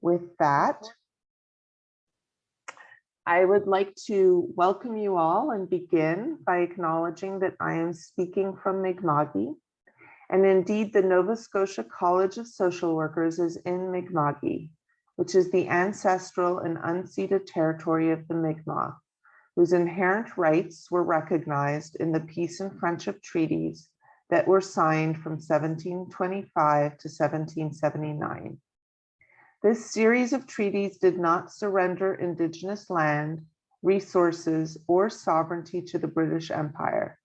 With that, I would like to welcome you all and begin by acknowledging that I am speaking from Mi'kma'ki, and indeed the Nova Scotia College of Social Workers is in Mi'kma'ki, which is the ancestral and unceded territory of the Mi'kmaq, whose inherent rights were recognized in the peace and friendship treaties that were signed from 1725 to 1779. This series of treaties did not surrender Indigenous land, resources, or sovereignty to the British Empire,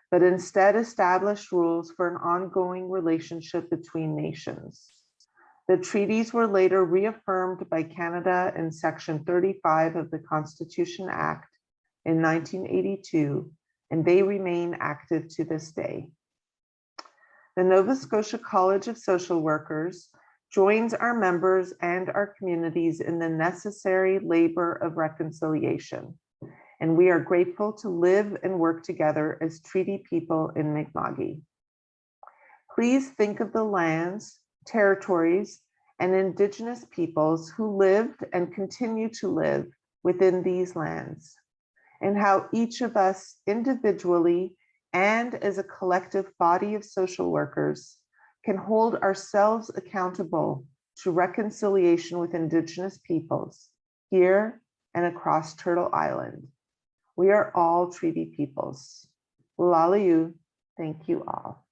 but instead established rules for an ongoing relationship between nations. The treaties were later reaffirmed by Canada in Section 35 of the Constitution Act in 1982, and they remain active to this day. The Nova Scotia College of Social Workers joins our members and our communities in the necessary labor of reconciliation, and we are grateful to live and work together as treaty people in Mi'kma'ki. Please think of the lands, territories, and Indigenous peoples who lived and continue to live within these lands, and how each of us individually and as a collective body of social workers can hold ourselves accountable to reconciliation with Indigenous peoples here and across Turtle Island. We are all treaty peoples. Lalayu, thank you all.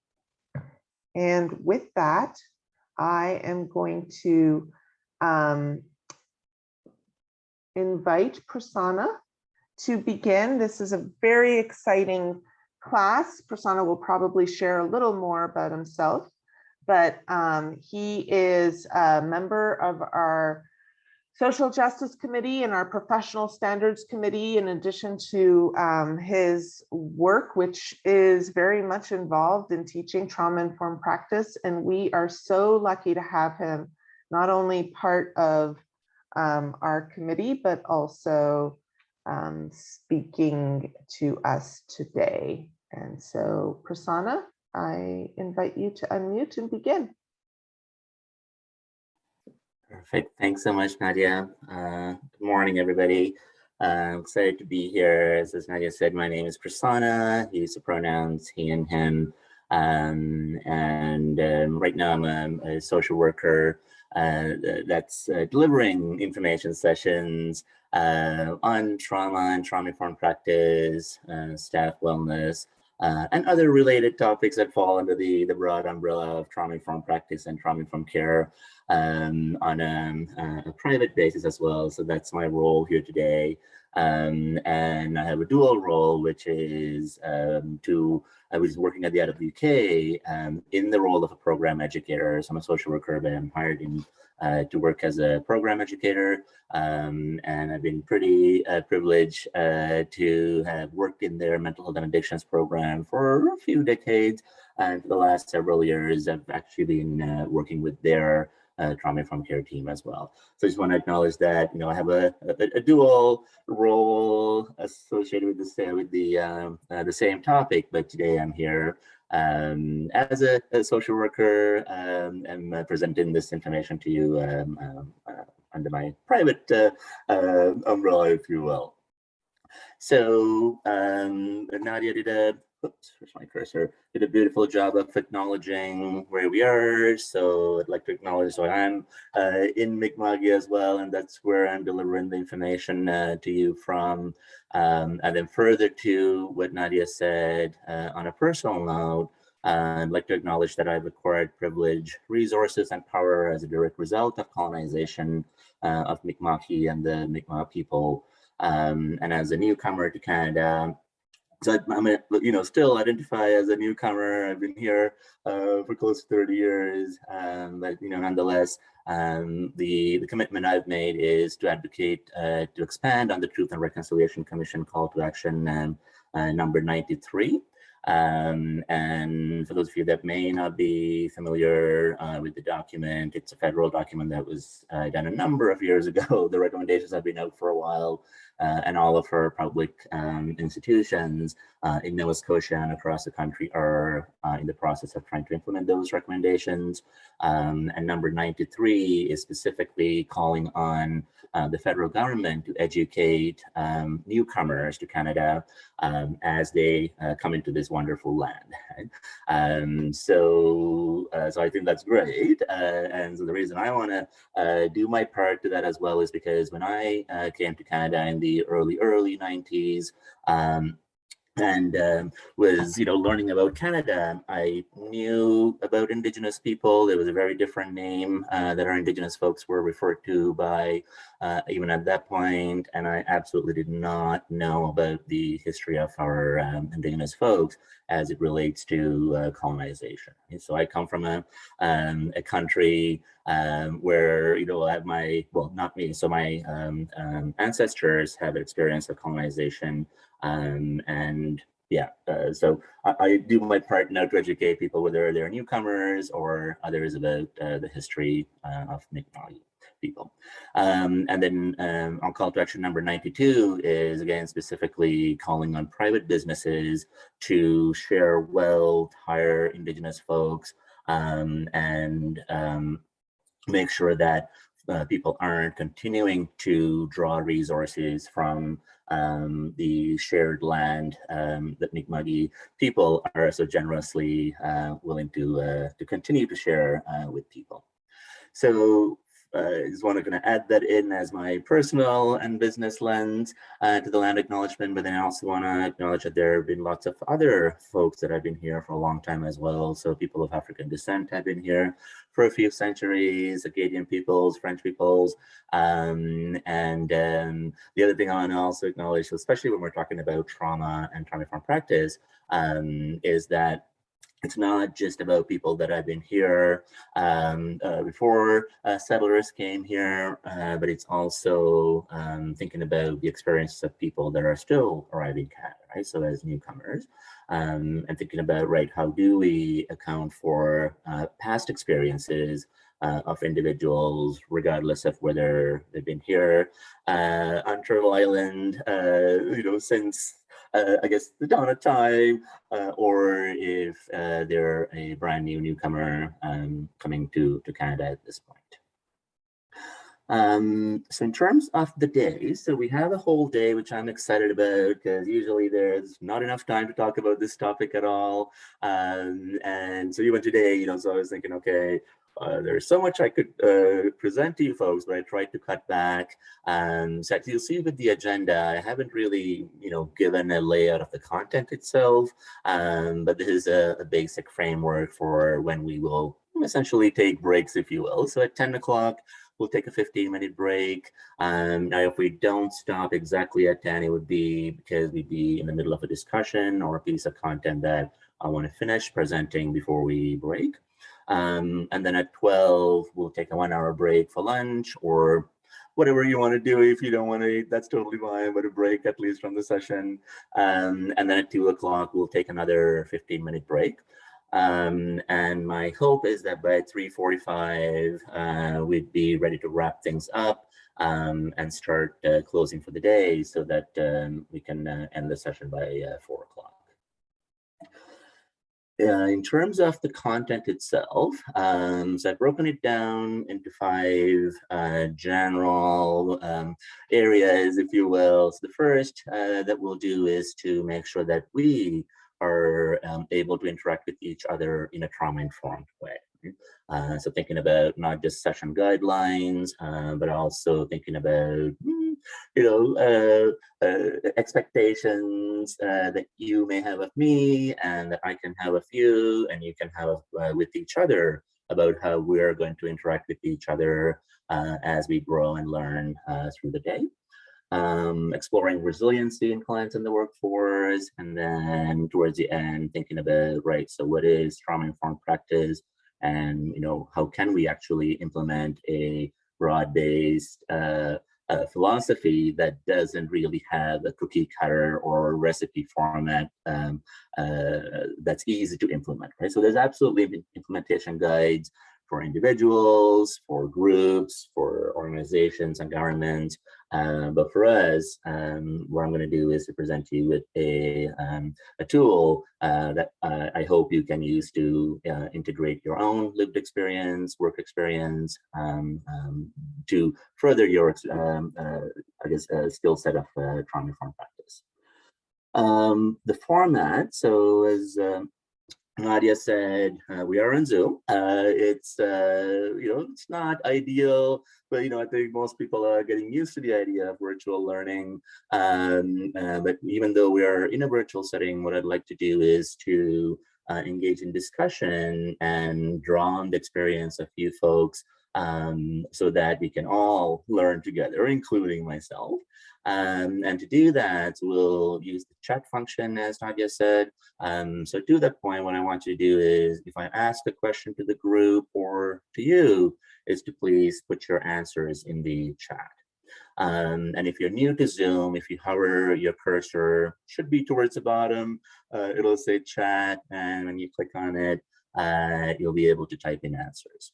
And with that, I am going to invite Prasanna to begin. This is a very exciting class. Prasanna will probably share a little more about himself, but he is a member of our Social Justice Committee and our Professional Standards Committee, in addition to his work, which is very much involved in teaching trauma-informed practice. And we are so lucky to have him not only part of our committee, but also speaking to us today. And so, Prasanna, I invite you to unmute and begin. Perfect. Thanks so much, Nadia. Good morning, everybody. I'm excited to be here. As Nadia said, my name is Prasanna. He uses the pronouns he and him. Right now I'm a social worker that's delivering information sessions on trauma and trauma-informed practice, staff wellness, and other related topics that fall under the broad umbrella of trauma-informed practice and trauma-informed care on a private basis as well. So that's my role here today. And I have a dual role, which is I was working at the IWK in the role of a program educator. So I'm a social worker, but I'm hired in to work as a program educator. And I've been pretty privileged to have worked in their mental health and addictions program for a few decades. And for the last several years, I've actually been working with their trauma-informed care team as well. So I just want to acknowledge that, you know, I have a dual role associated with the same topic, but today I'm here as a social worker and presenting this information to you under my private umbrella, if you will. So Nadia did where's my cursor? Did a beautiful job of acknowledging where we are. So I'd like to acknowledge, so I'm in Mi'kma'ki as well, and that's where I'm delivering the information to you from. And then further to what Nadia said, on a personal note, I'd like to acknowledge that I've acquired privilege, resources, and power as a direct result of colonization of Mi'kma'ki and the Mi'kmaq people. And as a newcomer to Canada, so I'm still identify as a newcomer. I've been here for close to 30 years, but nonetheless, the commitment I've made is to advocate to expand on the Truth and Reconciliation Commission call to action number 93. And for those of you that may not be familiar with the document, it's a federal document that was done a number of years ago. The recommendations have been out for a while, and all of our public institutions in Nova Scotia and across the country are in the process of trying to implement those recommendations. And number 93 is specifically calling on the federal government to educate newcomers to Canada as they come into this wonderful land. Right? So I think that's great. And so the reason I want to do my part to that as well is because when I came to Canada in the early 90s, and was learning about Canada, I knew about Indigenous people. There was a very different name that our Indigenous folks were referred to by even at that point, and I absolutely did not know about the history of our Indigenous folks as it relates to colonization. And so I come from a country where I have not me, so my ancestors have experience of colonization. And yeah, so I do my part now to educate people, whether they're newcomers or others, about the history of Mi'kmaq people. And then on call to action number 92 is again specifically calling on private businesses to share wealth, hire Indigenous folks, and make sure that people aren't continuing to draw resources from the shared land that Mi'kmaq people are so generously willing to continue to share with people. So I just want to add that in as my personal and business lens to the land acknowledgement, but then I also want to acknowledge that there have been lots of other folks that have been here for a long time as well. So people of African descent have been here for a few centuries, Acadian peoples, French peoples, and the other thing I want to also acknowledge, especially when we're talking about trauma and trauma-informed practice, is that it's not just about people that have been here before settlers came here, but it's also thinking about the experiences of people that are still arriving in Canada, right? So as newcomers, and thinking about, right, how do we account for past experiences of individuals, regardless of whether they've been here on Turtle Island, since I guess the dawn of time, or if they're a brand new newcomer coming to Canada at this point. So in terms of the day, so we have a whole day, which I'm excited about because usually there's not enough time to talk about this topic at all. And so even today, so I was thinking, okay, there's so much I could present to you folks, but I tried to cut back. So you'll see with the agenda, I haven't really, given a layout of the content itself, but this is a basic framework for when we will essentially take breaks, if you will. So at 10 o'clock, we'll take a 15-minute break. Now, if we don't stop exactly at 10, it would be because we'd be in the middle of a discussion or a piece of content that I want to finish presenting before we break. And then at 12, we'll take a 1-hour break for lunch or whatever you want to do. If you don't want to eat, that's totally fine, but a break at least from the session. And then at 2 o'clock, we'll take another 15-minute break. And my hope is that by 3:45, we'd be ready to wrap things up and start closing for the day so that we can end the session by 4 o'clock. In terms of the content itself, so I've broken it down into 5 general areas, if you will. So the first that we'll do is to make sure that we are able to interact with each other in a trauma-informed way. So thinking about not just session guidelines, but also thinking about, expectations that you may have of me and that I can have of you and you can have with each other about how we're going to interact with each other as we grow and learn through the day. Exploring resiliency in clients in the workforce, and then towards the end, thinking about, right, so what is trauma-informed practice, and how can we actually implement a broad-based philosophy that doesn't really have a cookie cutter or recipe format that's easy to implement, right? So there's absolutely implementation guides for individuals, for groups, for organizations and governments. But for us, what I'm going to do is to present you with a tool that I hope you can use to integrate your own lived experience, work experience, to further your, skill set of trauma-informed practice. The format, so as Nadia said, we are on Zoom. It's it's not ideal, but I think most people are getting used to the idea of virtual learning. But even though we are in a virtual setting, what I'd like to do is to engage in discussion and draw on the experience of you folks, so that we can all learn together, including myself. And to do that, we'll use the chat function, as Nadia said. So to that point, what I want you to do is, if I ask a question to the group or to you, is to please put your answers in the chat. And if you're new to Zoom, if you hover your cursor, should be towards the bottom, it'll say chat, and when you click on it, you'll be able to type in answers.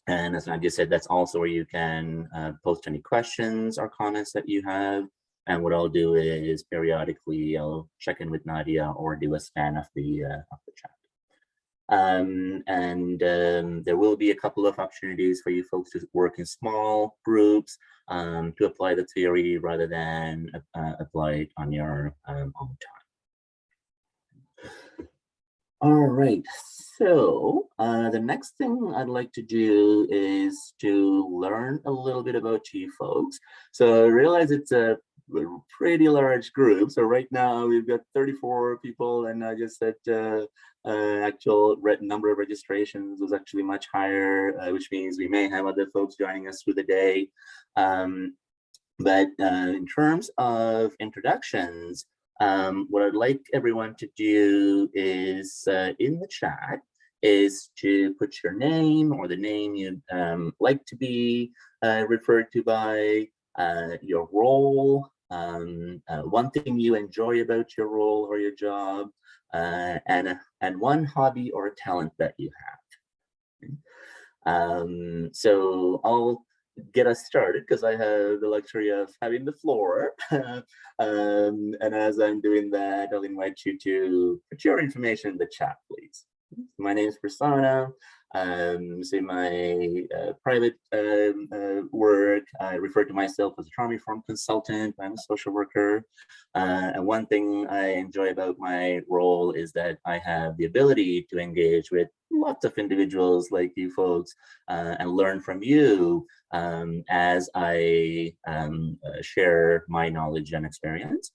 And as Nadia said, that's also where you can post any questions or comments that you have. And what I'll do is periodically I'll check in with Nadia or do a scan of the chat. There will be a couple of opportunities for you folks to work in small groups to apply the theory rather than apply it on your own time. All right, so the next thing I'd like to do is to learn a little bit about you folks. So I realize it's a pretty large group. So right now we've got 34 people, and I just said actual number of registrations was actually much higher, which means we may have other folks joining us through the day. But in terms of introductions, what I'd like everyone to do is in the chat is to put your name or the name you'd like to be referred to by, your role, one thing you enjoy about your role or your job, and one hobby or talent that you have. So I'll get us started because I have the luxury of having the floor. And as I'm doing that, I'll invite you to put your information in the chat, please. My name is Prasanna. So my private work, I refer to myself as a Traumainformed consultant. I'm a social worker. And one thing I enjoy about my role is that I have the ability to engage with lots of individuals like you folks and learn from you as I share my knowledge and experience.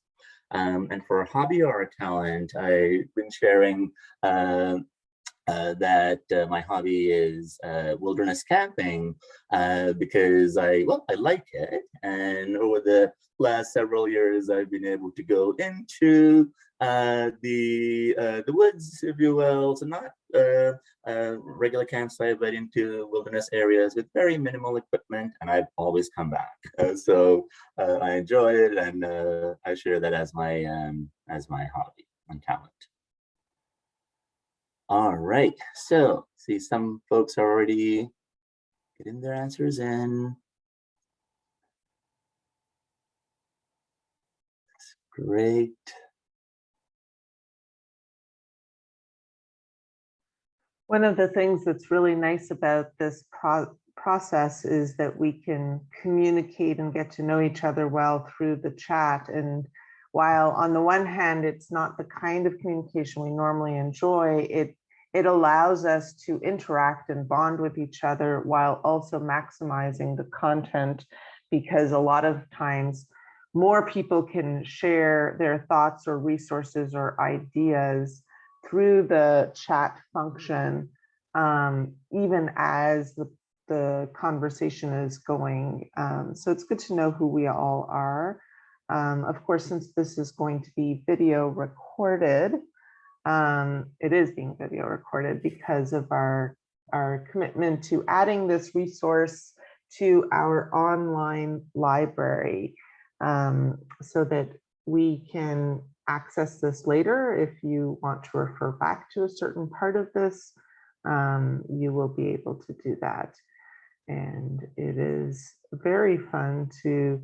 And for a hobby or a talent, I've been sharing that my hobby is wilderness camping because I like it, and over the last several years I've been able to go into the woods, if you will, so not regular campsite, but into wilderness areas with very minimal equipment, and I've always come back. So I enjoy it, and I share that as my hobby and talent. All right, so see, some folks are already getting their answers in. That's great. One of the things that's really nice about this process is that we can communicate and get to know each other well through the chat. And while on the one hand, it's not the kind of communication we normally enjoy, it allows us to interact and bond with each other while also maximizing the content, because a lot of times more people can share their thoughts or resources or ideas through the chat function, even as the conversation is going. So it's good to know who we all are. Of course, since this is going to be video recorded, it is being video recorded because of our commitment to adding this resource to our online library so that we can access this later. If you want to refer back to a certain part of this, you will be able to do that. And it is very fun to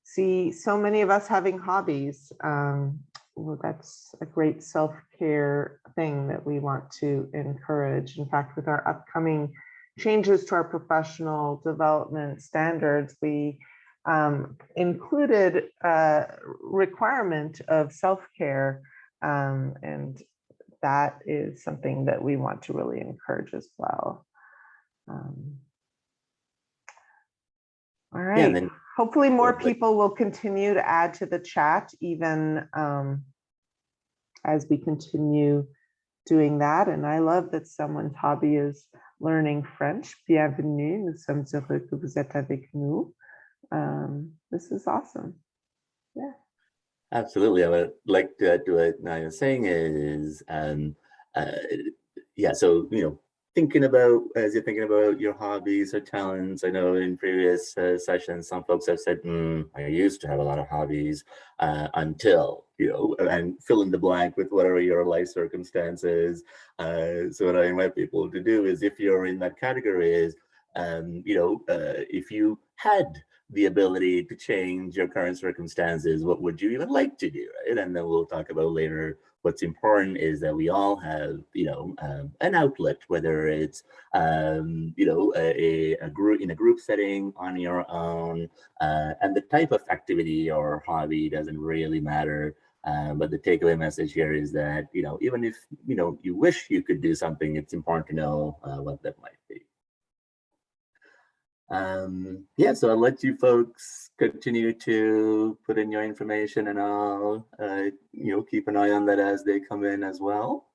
see so many of us having hobbies. Well, that's a great self-care thing that we want to encourage. In fact, with our upcoming changes to our professional development standards, we included a requirement of self-care, and that is something that we want to really encourage as well. All right. Yeah, and then, hopefully more people will continue to add to the chat, even as we continue doing that. And I love that someone's hobby is learning French. Bienvenue, nous sommes heureux que vous êtes avec nous. This is awesome. Yeah. absolutely. I would like to add to what Naya was saying is, yeah, so, thinking about, as you're thinking about your hobbies or talents, I know in previous sessions, some folks have said, I used to have a lot of hobbies until, and fill in the blank with whatever your life circumstances. So what I invite people to do is, if you're in that category, is, if you had the ability to change your current circumstances, what would you even like to do, right? And then we'll talk about later, what's important is that we all have, an outlet, whether it's, a group, in a group setting, on your own, and the type of activity or hobby doesn't really matter. But the takeaway message here is that, even if, you wish you could do something, it's important to know what that might be. Yeah, so I'll let you folks continue to put in your information, and I'll keep an eye on that as they come in as well.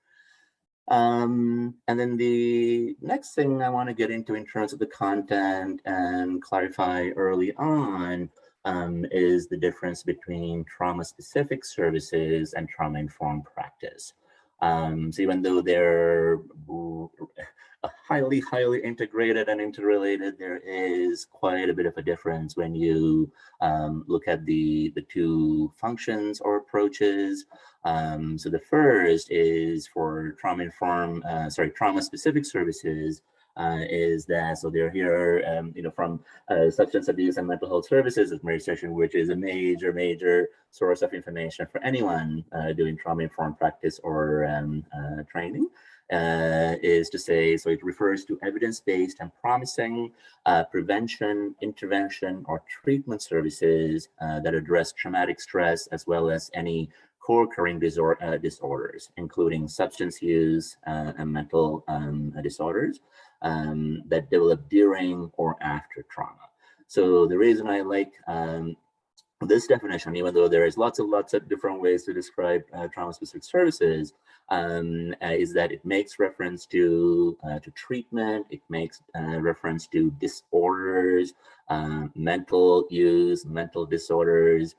And then the next thing I want to get into in terms of the content and clarify early on is the difference between trauma-specific services and trauma-informed practice. So even though they're highly integrated and interrelated, there is quite a bit of a difference when you look at the two functions or approaches. So the first is for trauma-specific services, is that, so they're here, from substance abuse and mental health services administration, which is a major source of information for anyone doing trauma-informed practice or training. Is to say, so it refers to evidence-based and promising prevention, intervention, or treatment services that address traumatic stress, as well as any co-occurring disorders, including substance use and mental disorders that develop during or after trauma. So the reason I like this definition, even though there is lots of different ways to describe trauma-specific services, is that it makes reference to treatment, it makes reference to disorders, mental use, mental disorders,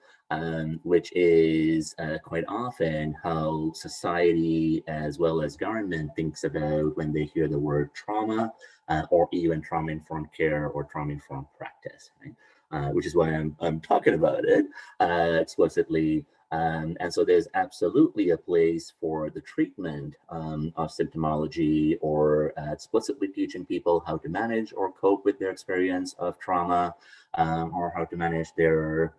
which is quite often how society as well as government thinks about when they hear the word trauma, or even trauma-informed care or trauma-informed practice, right? Which is why I'm talking about it explicitly. And so there's absolutely a place for the treatment of symptomology, or explicitly teaching people how to manage or cope with their experience of trauma, or how to manage their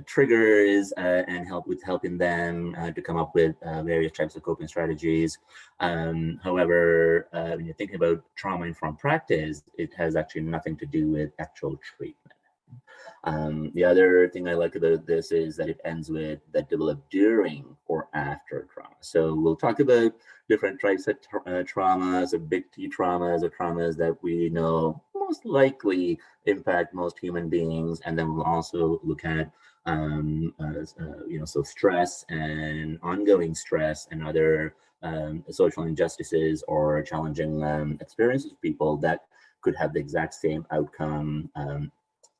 triggers, and helping them to come up with various types of coping strategies. However, when you're thinking about trauma-informed practice, it has actually nothing to do with actual treatment. The other thing I like about this is that it ends with that develop during or after trauma. So we'll talk about different types of traumas, or big T traumas, or traumas that we know most likely impact most human beings, and then we'll also look at so stress and ongoing stress and other social injustices or challenging experiences of people that could have the exact same outcome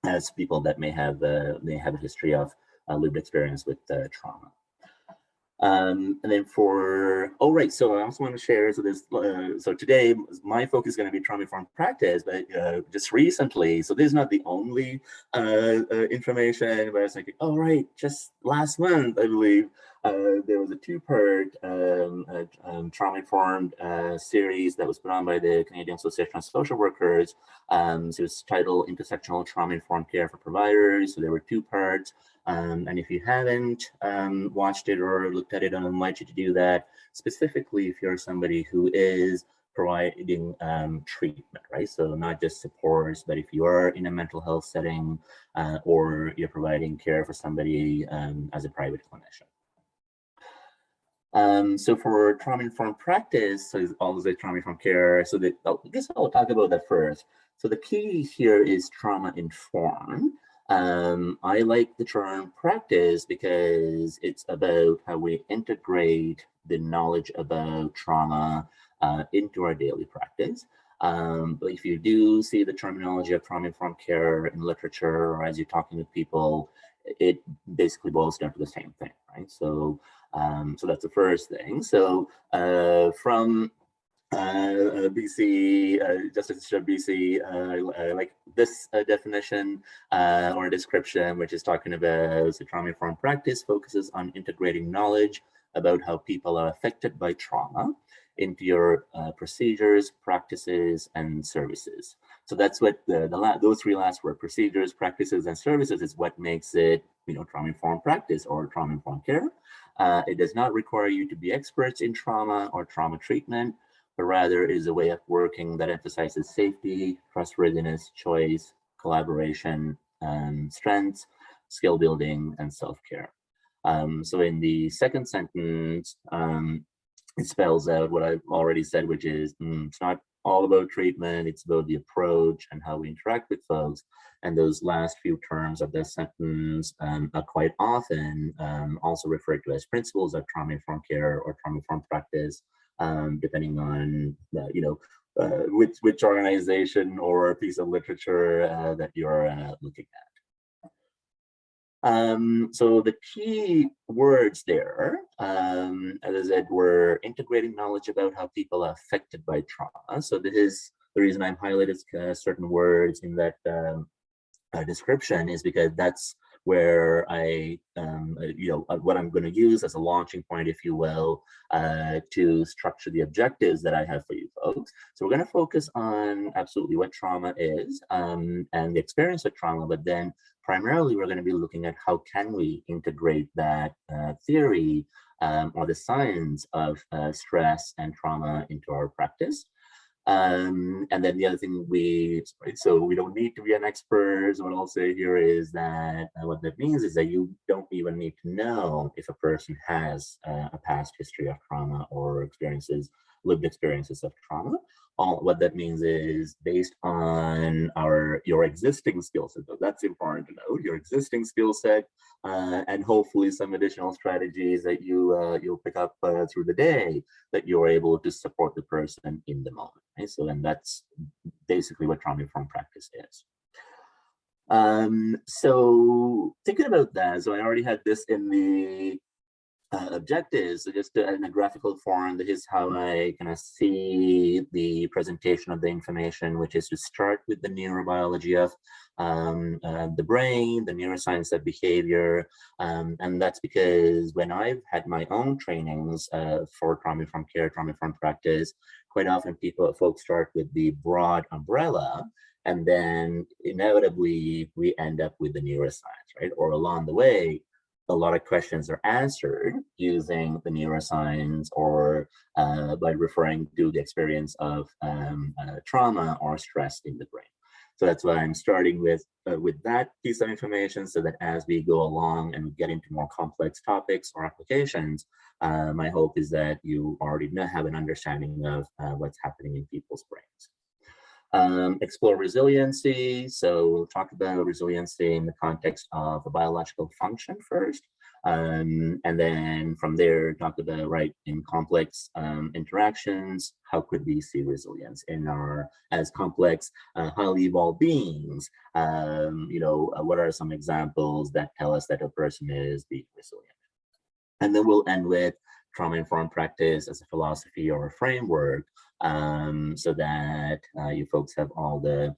as people that may have a history of lived experience with trauma. And then so I also want to share, so this, so today my focus is going to be trauma-informed practice, but just recently, so this is not the only information, but I was like, all right, just last month, I believe, there was a two-part trauma-informed series that was put on by the Canadian Association of Social Workers. So it was titled Intersectional Trauma-Informed Care for Providers. So there were two parts. And if you haven't watched it or looked at it, I invite you to do that, specifically if you're somebody who is providing treatment, right? So not just supports, but if you are in a mental health setting or you're providing care for somebody as a private clinician. So for trauma-informed practice, so all the trauma-informed care, so that, I guess I'll talk about that first. So the key here is trauma-informed. I like the term practice because it's about how we integrate the knowledge about trauma into our daily practice. But if you do see the terminology of trauma-informed care in literature or as you're talking with people, it basically boils down to the same thing, right? So that's the first thing. So from BC, Justice of BC, I like this definition or description, which is talking about the trauma-informed practice focuses on integrating knowledge about how people are affected by trauma into your procedures, practices, and services. So that's what those three last word, procedures, practices, and services, is what makes it, trauma-informed practice or trauma-informed care. It does not require you to be experts in trauma or trauma treatment, but rather is a way of working that emphasizes safety, trustworthiness, choice, collaboration, strengths, skill building, and self-care. So in the second sentence, it spells out what I've already said, which is it's not all about treatment, it's about the approach and how we interact with folks. And those last few terms of this sentence are quite often also referred to as principles of trauma-informed care or trauma-informed practice, depending on which organization or piece of literature that you're looking at. So the key words there, as I said, were integrating knowledge about how people are affected by trauma. So this is the reason I've highlighted certain words in that description, is because that's where I, what I'm going to use as a launching point, if you will, to structure the objectives that I have for you folks. So we're going to focus on absolutely what trauma is and the experience of trauma, but then primarily we're going to be looking at how can we integrate that theory or the science of stress and trauma into our practice. And then the other thing so we don't need to be an expert. So what I'll say here is that what that means is that you don't even need to know if a person has a past history of trauma or lived experiences of trauma. What that means is based on your existing skill set. So that's important to note, your existing skill set, and hopefully some additional strategies that you'll pick up through the day that you're able to support the person in the moment. Right? So then that's basically what trauma-informed practice is. So thinking about that, so I already had this in the objectives. So just in a graphical form, this is how I kind of see the presentation of the information, which is to start with the neurobiology of the brain, the neuroscience of behavior. And that's because when I've had my own trainings for trauma-informed care, trauma-informed practice, quite often folks start with the broad umbrella, and then inevitably we end up with the neuroscience, right? Or along the way, a lot of questions are answered using the neuroscience or by referring to the experience of trauma or stress in the brain. So that's why I'm starting with that piece of information, so that as we go along and get into more complex topics or applications, my hope is that you already have an understanding of what's happening in people's brains. Explore resiliency. So we'll talk about resiliency in the context of a biological function first. And then from there, talk about, in complex interactions, how could we see resilience in as complex, highly evolved beings? What are some examples that tell us that a person is being resilient? And then we'll end with trauma-informed practice as a philosophy or a framework, so that you folks have all the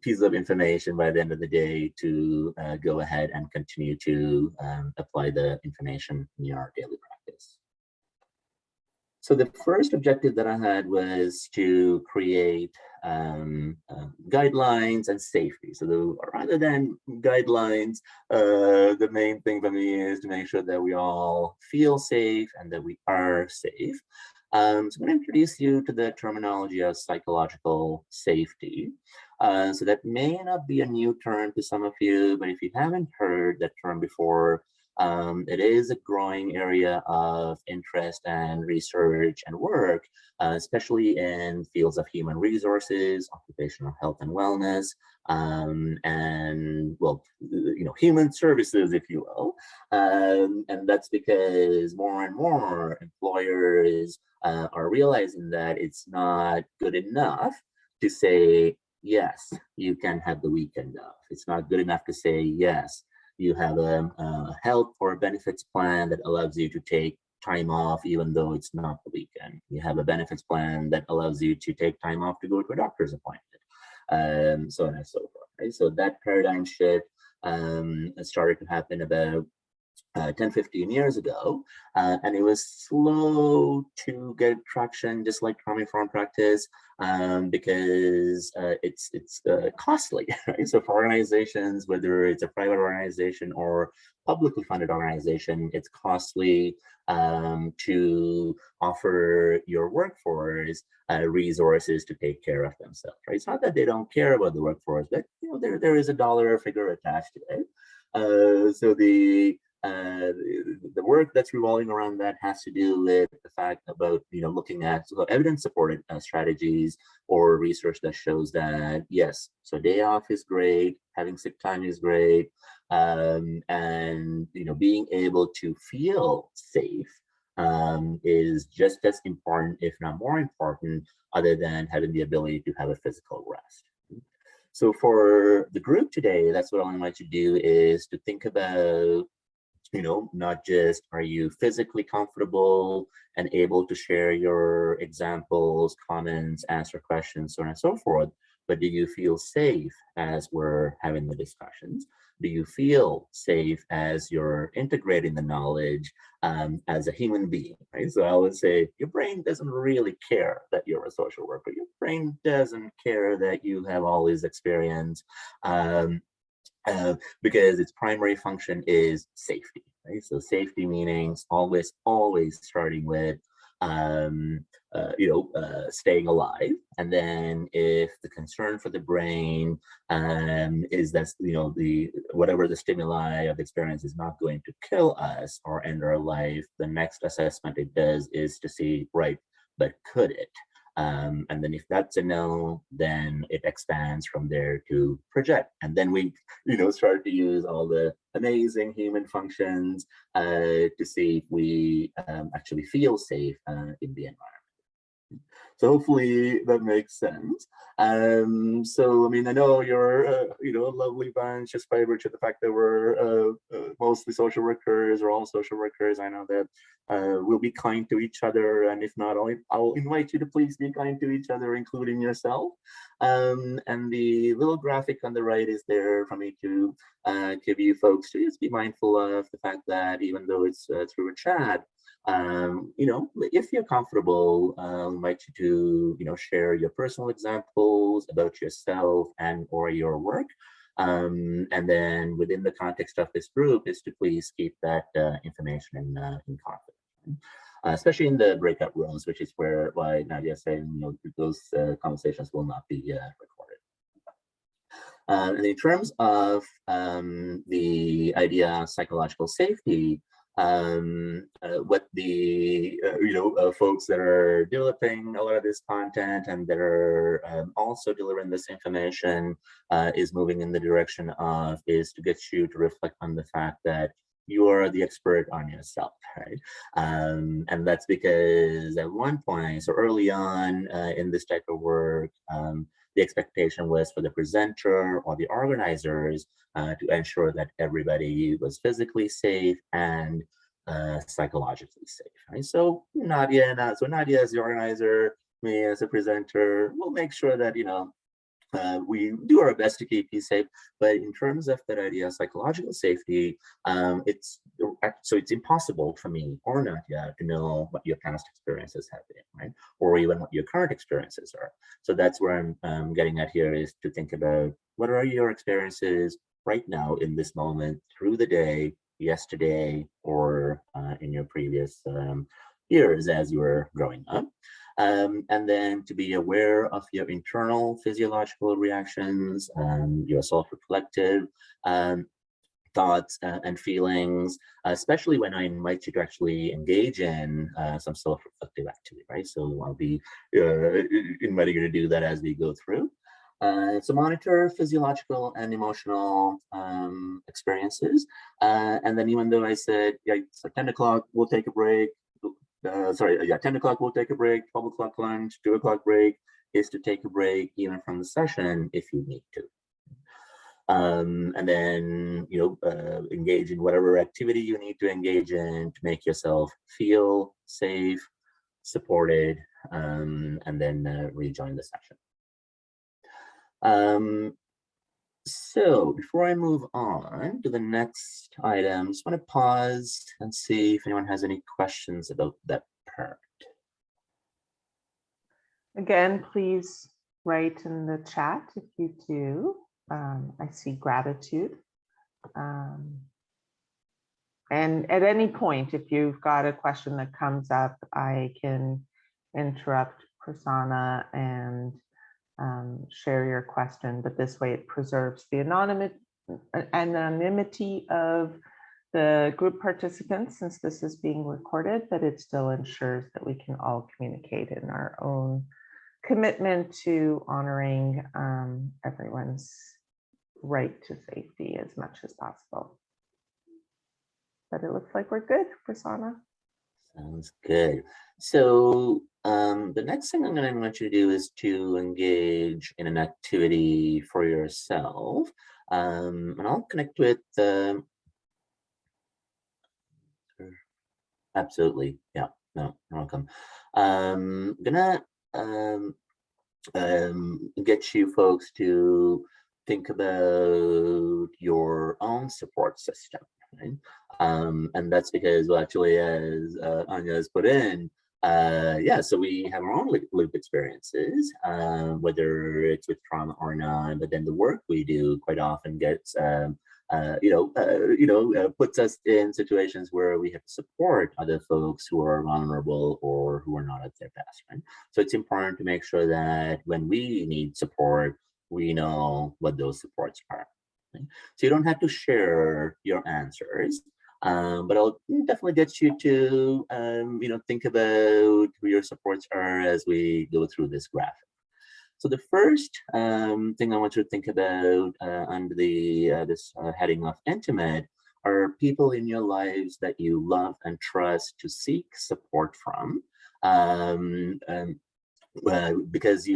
pieces of information by the end of the day to go ahead and continue to apply the information in your daily practice. So the first objective that I had was to create guidelines and safety. So rather than guidelines, the main thing for me is to make sure that we all feel safe and that we are safe. So I'm going to introduce you to the terminology of psychological safety. So that may not be a new term to some of you, but if you haven't heard that term before, it is a growing area of interest and research and work, especially in fields of human resources, occupational health and wellness, and, well, human services, if you will. And that's because more and more employers are realizing that it's not good enough to say, yes, you can have the weekend off. It's not good enough to say, yes, you have a health or benefits plan that allows you to take time off even though it's not the weekend. You have a benefits plan that allows you to take time off to go to a doctor's appointment, so on and so forth. Right? So that paradigm shift started to happen about 10, 15 years ago, and it was slow to get traction, just like Traumainformed practice, because it's costly, right? So for organizations, whether it's a private organization or publicly funded organization, it's costly to offer your workforce resources to take care of themselves, right? It's not that they don't care about the workforce, but there is a dollar figure attached to it. So the work that's revolving around that has to do with the fact about looking at evidence-supported strategies or research that shows that yes, so day off is great, having sick time is great, and being able to feel safe is just as important, if not more important, other than having the ability to have a physical rest. So for the group today, that's what I want you to do, is to think about not just are you physically comfortable and able to share your examples, comments, answer questions, so on and so forth, but do you feel safe as we're having the discussions? Do you feel safe as you're integrating the knowledge as a human being, right? So I would say your brain doesn't really care that you're a social worker. Your brain doesn't care that you have all this experience. Because its primary function is safety, right? So safety meanings always starting with staying alive, and then if the concern for the brain is that the whatever the stimuli of experience is not going to kill us or end our life, the next assessment it does is to see, right, but could it? And then if that's a no, then it expands from there to project. And then we, start to use all the amazing human functions to see if we actually feel safe in the environment. So hopefully that makes sense. So, I mean, I know you're, a lovely bunch just by virtue of the fact that we're mostly social workers or all social workers. I know that we'll be kind to each other. And if not, I'll invite you to please be kind to each other, including yourself. And the little graphic on the right is there for me to give you folks to just be mindful of the fact that even though it's through a chat, if you're comfortable, I invite you to, share your personal examples about yourself and or your work. And then within the context of this group is to please keep that information in confidence. Especially in the breakout rooms, which is where, like Nadia said, those conversations will not be recorded. And in terms of the idea of psychological safety, what the folks that are developing a lot of this content and that are also delivering this information is moving in the direction of is to get you to reflect on the fact that you are the expert on yourself, right? And that's because at one point, so early on in this type of work, the expectation was for the presenter or the organizers to ensure that everybody was physically safe and psychologically safe, right? So Nadia as the organizer, me as a presenter, we'll make sure that, we do our best to keep you safe, but in terms of that idea of psychological safety, it's impossible for me or Nadia to know what your past experiences have been, right? Or even what your current experiences are. So that's where I'm getting at here, is to think about what are your experiences right now in this moment, through the day, yesterday, or in your previous years as you were growing up. And then to be aware of your internal physiological reactions, your self-reflective thoughts and feelings, especially when I invite you to actually engage in some self-reflective activity, right? So I'll be inviting you to do that as we go through. So monitor physiological and emotional experiences. And then even though I said, yeah, so 10 o'clock, we'll take a break. 10 o'clock, we'll take a break, 12 o'clock lunch, 2 o'clock break, is to take a break even from the session if you need to. And then, engage in whatever activity you need to engage in to make yourself feel safe, supported, and then rejoin the session. So before I move on to the next item, I just want to pause and see if anyone has any questions about that part. Again, please write in the chat if you do. I see gratitude. And at any point, if you've got a question that comes up, I can interrupt Prasanna and share your question, but this way it preserves the anonymity of the group participants, since this is being recorded, but it still ensures that we can all communicate in our own commitment to honoring everyone's right to safety as much as possible. But it looks like we're good, Prasanna. Sounds good. So the next thing I'm going to want you to do is to engage in an activity for yourself. And I'll connect with absolutely. Yeah, no, you're welcome. I'm gonna get you folks to think about your own support system, right? And that's because, well, actually, as Anya has put in, so we have our own lived experiences, whether it's with trauma or not, but then the work we do quite often gets puts us in situations where we have to support other folks who are vulnerable or who are not at their best, right? So it's important to make sure that when we need support, we know what those supports are. Okay? So you don't have to share your answers, but I'll definitely get you to, think about who your supports are as we go through this graphic. So the first thing I want you to think about under the this heading of intimate are people in your lives that you love and trust to seek support from. Because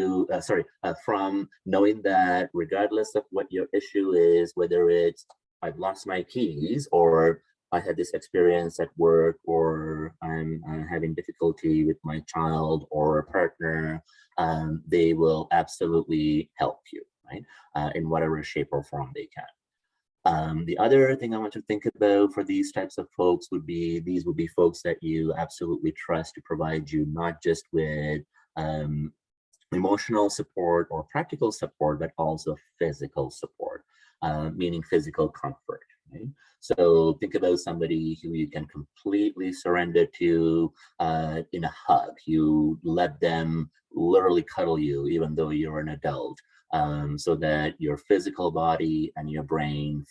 from knowing that regardless of what your issue is, whether it's I've lost my keys, or I had this experience at work, or I'm having difficulty with my child or a partner, they will absolutely help you, right? In whatever shape or form they can. The other thing I want to think about for these types of folks would be, these would be folks that you absolutely trust to provide you not just with emotional support or practical support, but also physical support, meaning physical comfort. Right? So think about somebody who you can completely surrender to in a hug. You let them literally cuddle you, even though you're an adult, so that your physical body and your brain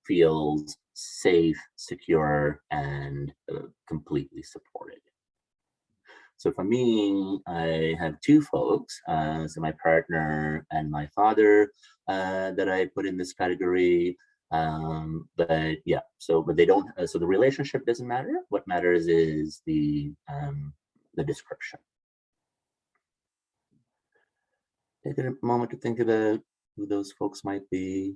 feels safe, secure, and completely supported. So for me, I have two folks, so my partner and my father, that I put in this category. But they don't. So the relationship doesn't matter. What matters is the description. Take a moment to think about who those folks might be.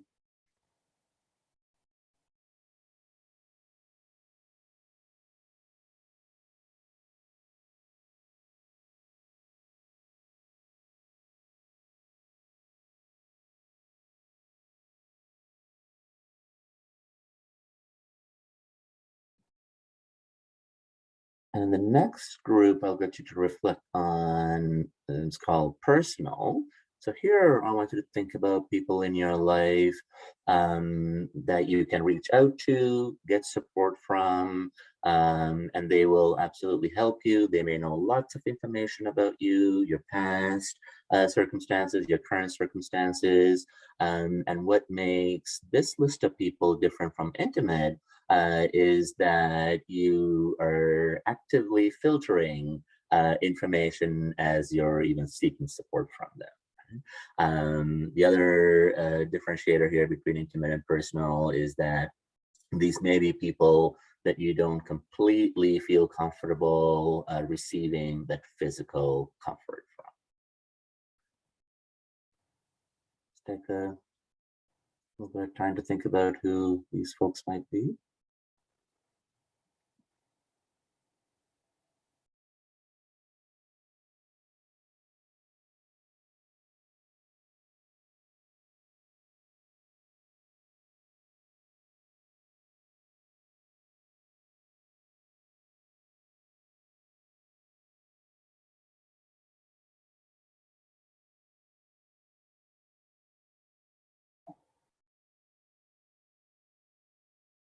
And the next group I'll get you to reflect on is called personal. So here I want you to think about people in your life that you can reach out to, get support from, and they will absolutely help you. They may know lots of information about you, your past circumstances, your current circumstances, and what makes this list of people different from intimate is that you are actively filtering information as you're even seeking support from them. The other differentiator here between intimate and personal is that these may be people that you don't completely feel comfortable receiving that physical comfort from. Let's take a little bit of time to think about who these folks might be.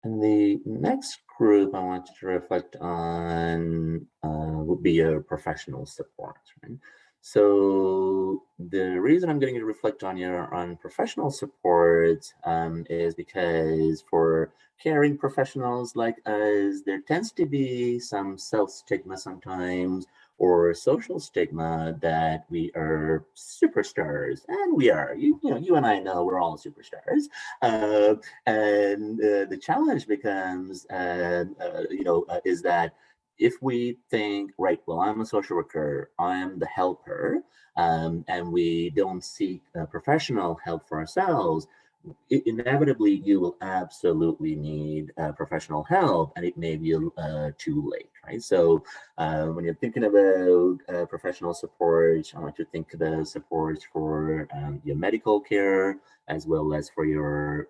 And the next group I want you to reflect on would be your professional support, right? So the reason I'm getting you to reflect on professional support is because for caring professionals like us, there tends to be some self-stigma sometimes, or social stigma that we are superstars, and we are. You and I know we're all superstars. Uh, and the challenge becomes, is that if we think, right, well, I'm a social worker, I'm the helper, and we don't seek professional help for ourselves, inevitably you will absolutely need professional help, and it may be too late, right? So when you're thinking about professional support, I want you to think about support for your medical care, as well as for your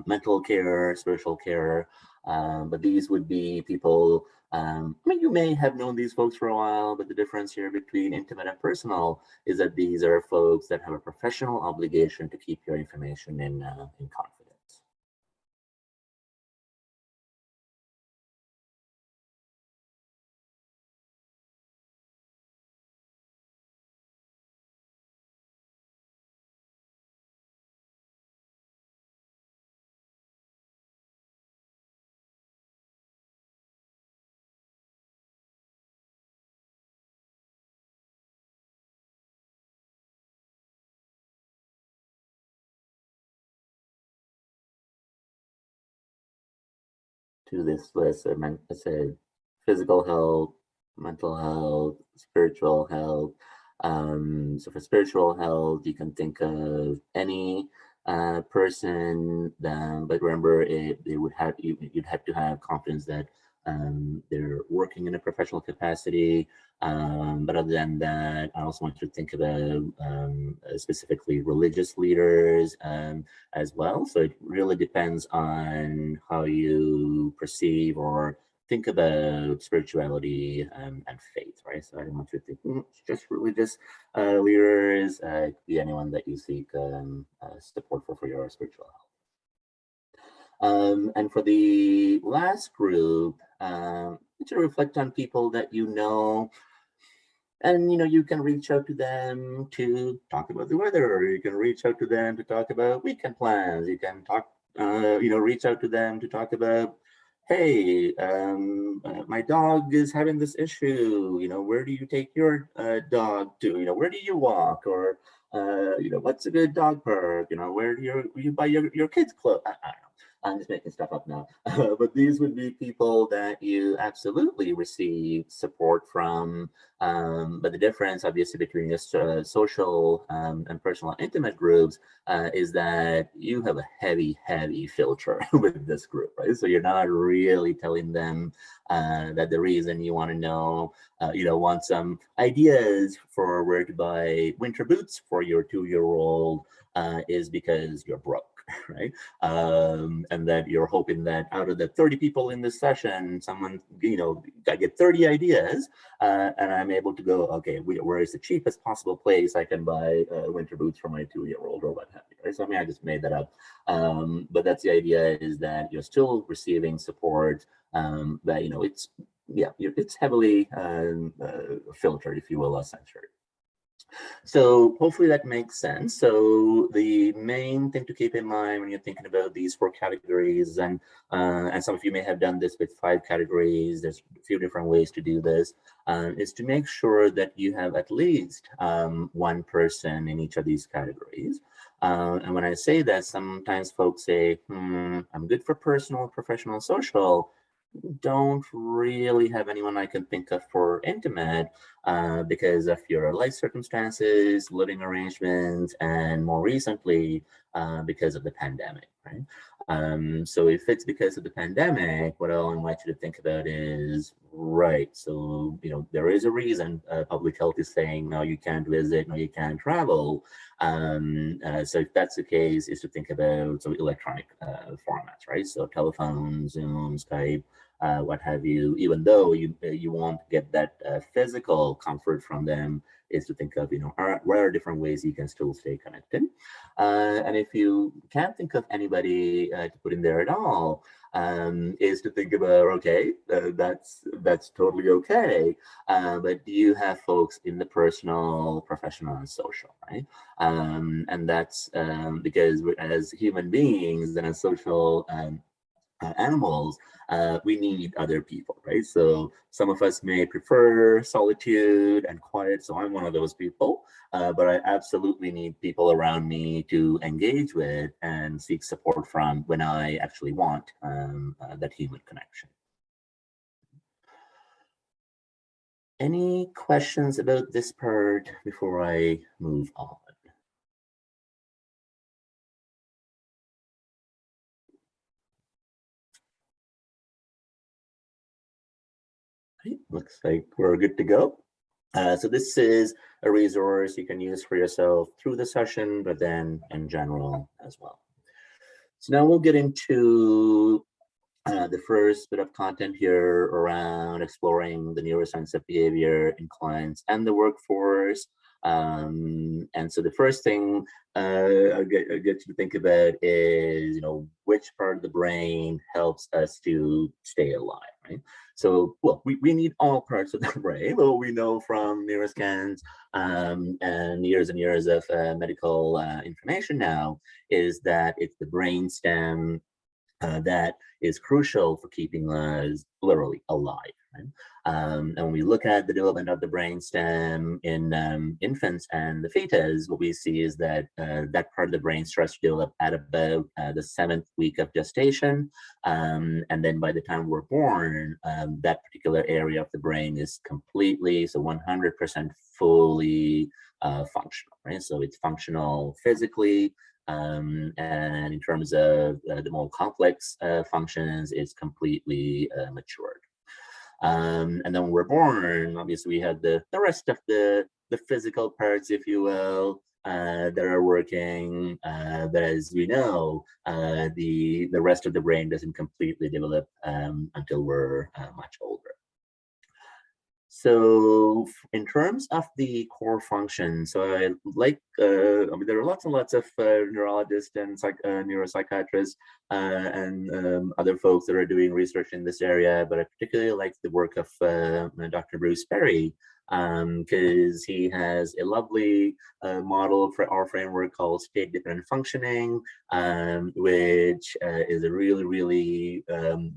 mental care, spiritual care. But these would be people, I mean, you may have known these folks for a while, but the difference here between intimate and personal is that these are folks that have a professional obligation to keep your information in confidence. To this list, I said physical health, mental health, spiritual health. So for spiritual health, you can think of any person, but remember, you'd have to have confidence that they're working in a professional capacity. But other than that, I also want you to think about specifically religious leaders as well. So it really depends on how you perceive or think about spirituality and faith, right? So I don't want you to think it's just religious leaders. It could be anyone that you seek support for your spiritual health. And for the last group, to reflect on people that you know, and you can reach out to them to talk about the weather, or you can reach out to them to talk about weekend plans. You can reach out to them to talk about, hey, my dog is having this issue. Where do you take your dog to? Where do you walk? Or what's a good dog park? Where do you buy your kids' clothes? I don't know. I'm just making stuff up now. But these would be people that you absolutely receive support from. But the difference, obviously, between this social and personal intimate groups is that you have a heavy, heavy filter with this group, right? So you're not really telling them that the reason you want to know, want some ideas for where to buy winter boots for your 2-year-old is because you're broke. right? And that you're hoping that out of the 30 people in this session, someone, I get 30 ideas, and I'm able to go, okay, where is the cheapest possible place I can buy winter boots for my 2-year-old or what have you, right? So I mean, I just made that up. But that's the idea, is that you're still receiving support, that, it's heavily filtered, if you will, or censored. So hopefully that makes sense. So the main thing to keep in mind when you're thinking about these 4 categories, and some of you may have done this with 5 categories, there's a few different ways to do this, is to make sure that you have at least one person in each of these categories. And when I say that, sometimes folks say, I'm good for personal, professional, social, don't really have anyone I can think of for intimate, because of your life circumstances, living arrangements, and more recently, because of the pandemic, right? So if it's because of the pandemic, what I'll invite you to think about is, right, so, there is a reason public health is saying, no, you can't visit, no, you can't travel. So if that's the case, is to think about some electronic formats, right? So telephone, Zoom, Skype, what have you, even though you won't get that physical comfort from them, is to think of, what are different ways you can still stay connected. And if you can't think of anybody to put in there at all, is to think about, okay, that's totally okay. But do you have folks in the personal, professional, and social, right? And that's because as human beings and as social animals, we need other people, right? So some of us may prefer solitude and quiet. So I'm one of those people, but I absolutely need people around me to engage with and seek support from when I actually want that human connection. Any questions about this part before I move on? Right, looks like we're good to go. So this is a resource you can use for yourself through the session, but then in general as well. So now we'll get into the first bit of content here around exploring the neuroscience of behavior in clients and the workforce. And so the first thing I get you to think about is, which part of the brain helps us to stay alive, right? So, well, we need all parts of the brain. What we know from neuroscans and years of medical information now is that it's the brain stem that is crucial for keeping us literally alive. Right? And when we look at the development of the brainstem in infants and the fetus, what we see is that that part of the brain starts to develop at about the 7th week of gestation. And then by the time we're born, that particular area of the brain is completely, so 100% fully functional, right? So it's functional physically, and in terms of the more complex functions, it's completely matured. And then when we're born, obviously we have the rest of the physical parts, if you will, that are working. But as we know, the rest of the brain doesn't completely develop until we're much older. So in terms of the core function, so I like, I mean, there are lots and lots of neurologists and neuropsychiatrists and other folks that are doing research in this area, but I particularly like the work of Dr. Bruce Perry, because he has a lovely model for our framework called state-dependent functioning, which is a really, really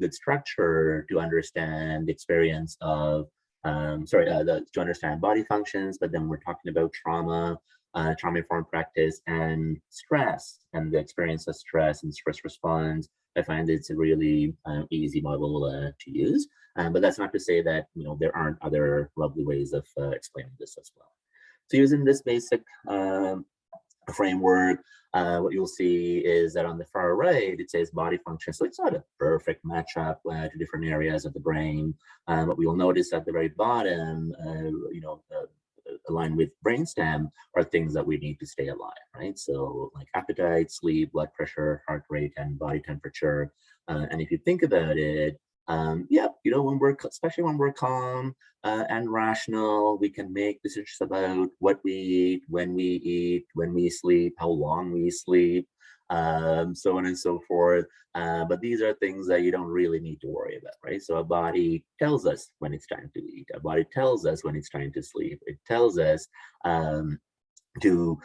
good structure to understand the experience of to understand body functions, but then we're talking about trauma, trauma-informed practice, and stress, and the experience of stress and stress response. I find it's a really easy model to use, but that's not to say that there aren't other lovely ways of explaining this as well. So using this basic framework, what you'll see is that on the far right, it says body function. So it's not a perfect matchup to different areas of the brain. But we will notice at the very bottom, aligned with brainstem are things that we need to stay alive, right? So like appetite, sleep, blood pressure, heart rate, and body temperature. And if you think about it, yeah, when especially when we're calm and rational, we can make decisions about what we eat, when we sleep, how long we sleep, so on and so forth. But these are things that you don't really need to worry about, right? So our body tells us when it's time to eat. Our body tells us when it's time to sleep. It tells us to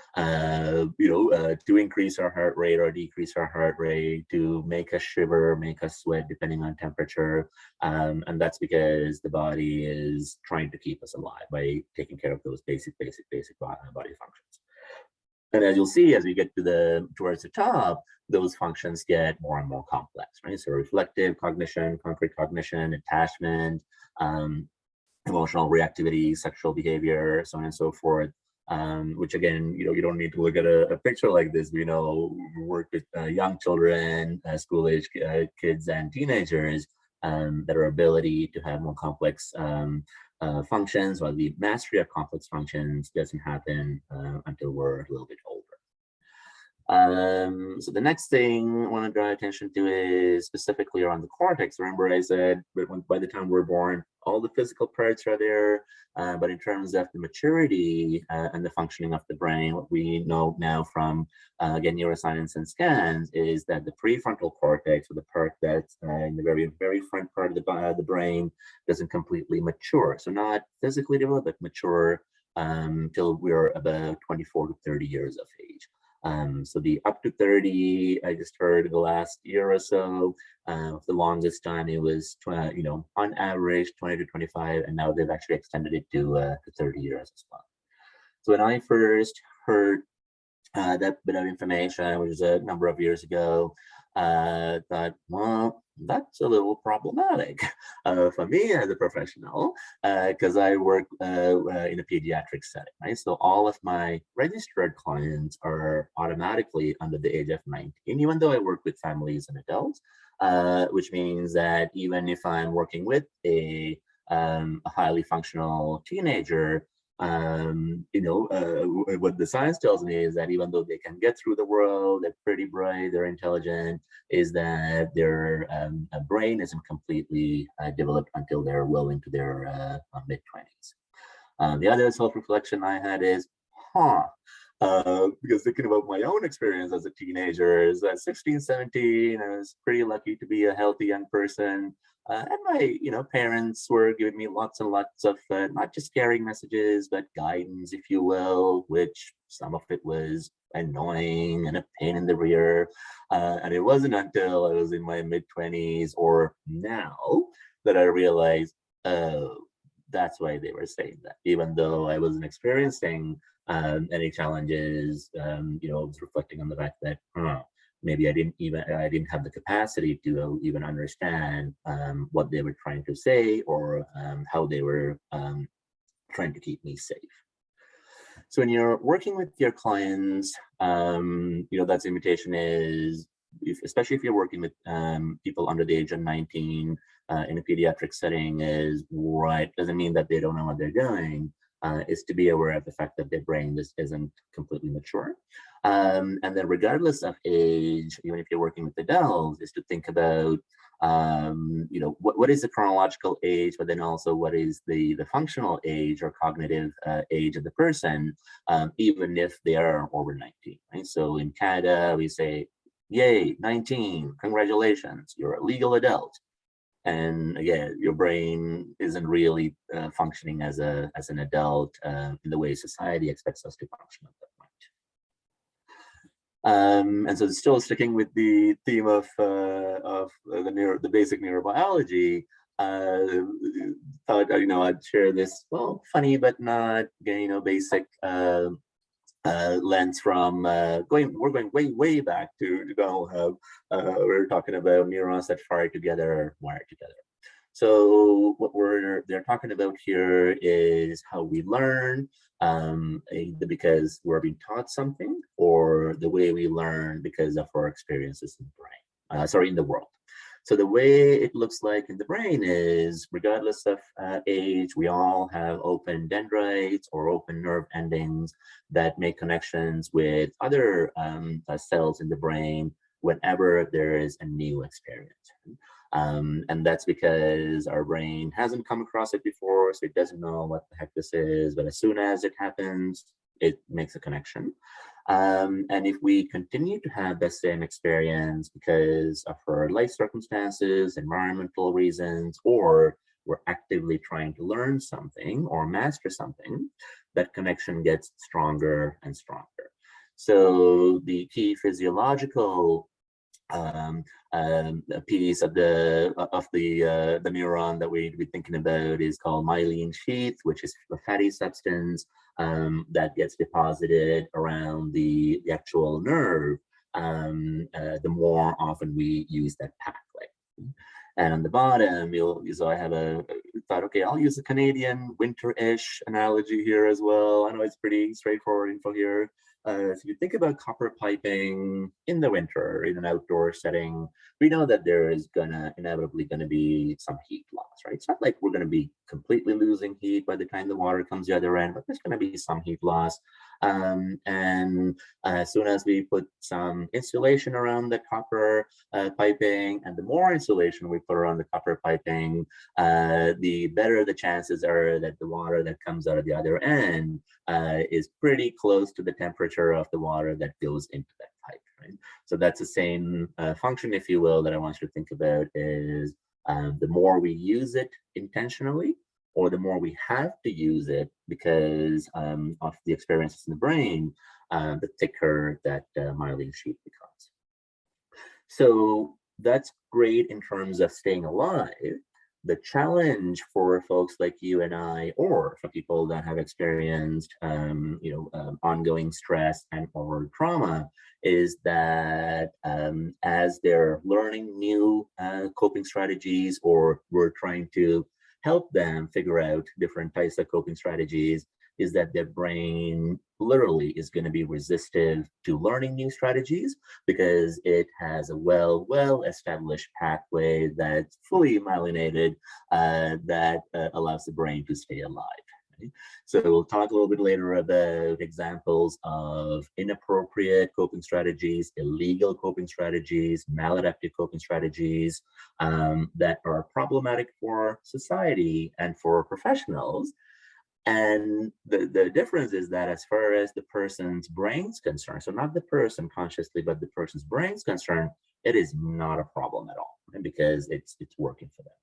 increase our heart rate or decrease our heart rate, to make us shiver, make us sweat, depending on temperature. And that's because the body is trying to keep us alive by taking care of those basic body functions. And as you'll see, as we get towards the top, those functions get more and more complex, right? So reflective cognition, concrete cognition, attachment, emotional reactivity, sexual behavior, so on and so forth. Which again, you don't need to look at a picture like this. We work with young children, school-age kids and teenagers, that our ability to have more complex functions, while the mastery of complex functions doesn't happen until we're a little bit older. So the next thing I want to draw attention to is specifically around the cortex. Remember I said by the time we're born, all the physical parts are there, but in terms of the maturity and the functioning of the brain, what we know now from, again, neuroscience and scans is that the prefrontal cortex, or the part that's in the very, very front part of the brain, doesn't completely mature. So not physically develop, but mature till we're about 24 to 30 years of age. So the up to 30, I just heard the last year or so, the longest time it was, on average 20 to 25, and now they've actually extended it to 30 years as well. So when I first heard that bit of information, which was a number of years ago, thought, well, that's a little problematic for me as a professional, because I work in a pediatric setting, right? So all of my registered clients are automatically under the age of 19, even though I work with families and adults, which means that even if I'm working with a highly functional teenager, what the science tells me is that even though they can get through the world, they're pretty bright, they're intelligent, is that their brain isn't completely developed until they're well into their mid-20s. The other self-reflection I had is, because thinking about my own experience as a teenager, is at 16, 17, I was pretty lucky to be a healthy young person. And my, parents were giving me lots and lots of not just caring messages, but guidance, if you will, which some of it was annoying and a pain in the rear. And it wasn't until I was in my mid-20s or now that I realized, oh, that's why they were saying that. Even though I wasn't experiencing any challenges, I was reflecting on the fact that, maybe I didn't have the capacity to even understand what they were trying to say, or how they were trying to keep me safe. So when you're working with your clients, that's invitation is, especially if you're working with people under the age of 19 in a pediatric setting, is right, doesn't mean that they don't know what they're doing. Is to be aware of the fact that their brain just isn't completely mature. And then regardless of age, even if you're working with adults, is to think about, what is the chronological age, but then also what is the functional age or cognitive age of the person, even if they are over 19, right? So in Canada, we say, yay, 19, congratulations, you're a legal adult. And again, your brain isn't really functioning as an adult in the way society expects us to function at that point. And so, still sticking with the theme of the basic neurobiology, thought I'd share this funny but not basic lens from we're going way back to we're talking about neurons that fire together, wire together. So what they're talking about here is how we learn, either because we're being taught something, or the way we learn because of our experiences in the brain, in the world. So the way it looks like in the brain is, regardless of age, we all have open dendrites or open nerve endings that make connections with other cells in the brain whenever there is a new experience. And that's because our brain hasn't come across it before, so it doesn't know what the heck this is, but as soon as it happens, it makes a connection. And if we continue to have the same experience because of our life circumstances, environmental reasons, or we're actively trying to learn something or master something, that connection gets stronger and stronger. So the key physiological piece of the neuron that we'd be thinking about is called myelin sheath, which is a fatty substance that gets deposited around the actual nerve the more often we use that pathway. And on the bottom, so I have thought, okay, I'll use a Canadian winter-ish analogy here as well. I know it's pretty straightforward info here. If you think about copper piping in the winter in an outdoor setting, we know that there is inevitably gonna be some heat loss, right? It's not like we're gonna be completely losing heat by the time the water comes the other end, but there's gonna be some heat loss. And as soon as we put some insulation around the copper piping, and the more insulation we put around the copper piping, the better the chances are that the water that comes out of the other end is pretty close to the temperature of the water that goes into that pipe, right? So that's the same function, if you will, that I want you to think about is the more we use it intentionally, or the more we have to use it because of the experiences in the brain, the thicker that myelin sheath becomes. So that's great in terms of staying alive. The challenge for folks like you and I, or for people that have experienced, ongoing stress and or trauma, is that as they're learning new coping strategies, or we're trying to help them figure out different types of coping strategies, is that their brain literally is going to be resistive to learning new strategies because it has a well-established pathway that's fully myelinated that allows the brain to stay alive. Right? So we'll talk a little bit later about examples of inappropriate coping strategies, illegal coping strategies, maladaptive coping strategies that are problematic for society and for professionals. And the difference is that as far as the person's brain's concerned, so not the person consciously, but the person's brain's concerned, it is not a problem at all, right? Because it's working for them.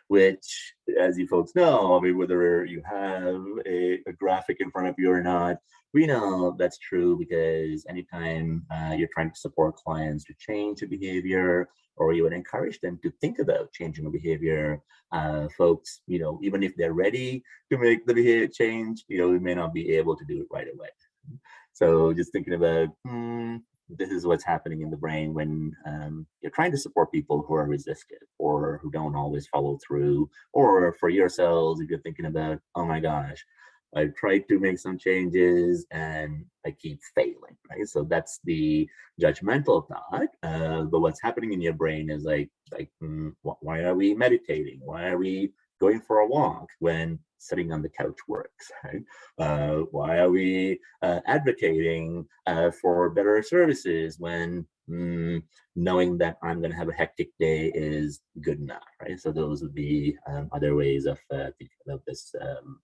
Which, as you folks know, I mean, whether you have a graphic in front of you or not, we know that's true because anytime you're trying to support clients to change a behavior, or you would encourage them to think about changing a behavior, folks, even if they're ready to make the behavior change, we may not be able to do it right away. So just thinking about, this is what's happening in the brain when you're trying to support people who are resistive or who don't always follow through, or for yourselves, if you're thinking about, oh my gosh, I've tried to make some changes and I keep failing, right? So that's the judgmental thought. But what's happening in your brain is like, why are we meditating? Why are we going for a walk when sitting on the couch works, right? Why are we advocating for better services when knowing that I'm going to have a hectic day is good enough, right? So those would be other ways of thinking about this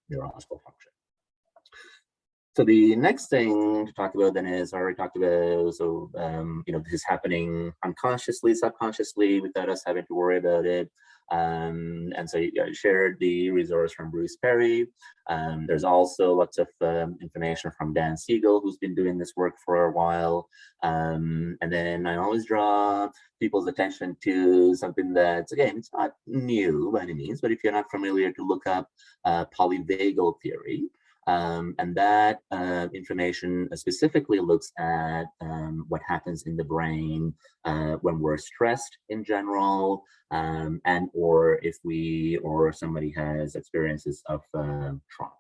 neurological function. So the next thing to talk about then is, I already talked about, so, this is happening unconsciously, subconsciously, without us having to worry about it. And so I shared the resource from Bruce Perry. There's also lots of information from Dan Siegel, who's been doing this work for a while. And then I always draw people's attention to something that's, again, it's not new by any means, but if you're not familiar, to look up Polyvagal Theory. And that information specifically looks at what happens in the brain when we're stressed in general, and or if we or somebody has experiences of trauma.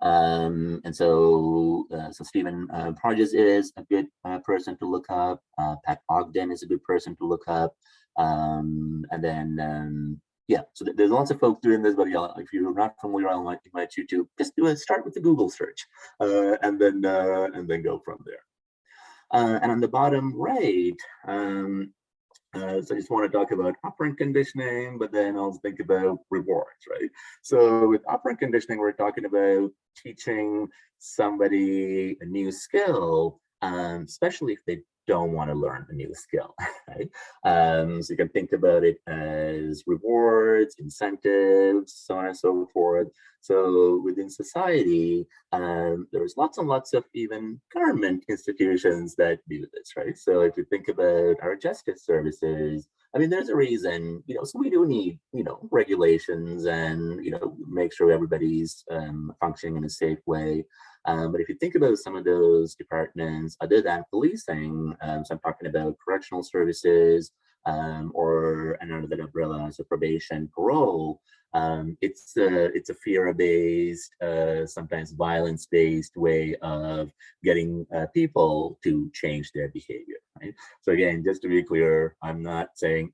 And so, so Stephen Porges is a good person to look up. Pat Ogden is a good person to look up. And then, yeah, so there's lots of folks doing this, but yeah, if you're not familiar, I invite you to just start with the Google search, and then go from there. And on the bottom right, so I just want to talk about operant conditioning, but then also think about rewards, right? So with operant conditioning, we're talking about teaching somebody a new skill, especially if they don't want to learn a new skill, right? So you can think about it as rewards, incentives, so on and so forth. So within society, there's lots and lots of even government institutions that do this, right? So if you think about our justice services, I mean, there's a reason, so we do need, regulations and, make sure everybody's functioning in a safe way. But if you think about some of those departments, other than policing, so I'm talking about correctional services, or under that umbrella, so probation, parole, it's a fear-based, sometimes violence-based way of getting people to change their behavior, right? So again, just to be clear, I'm not saying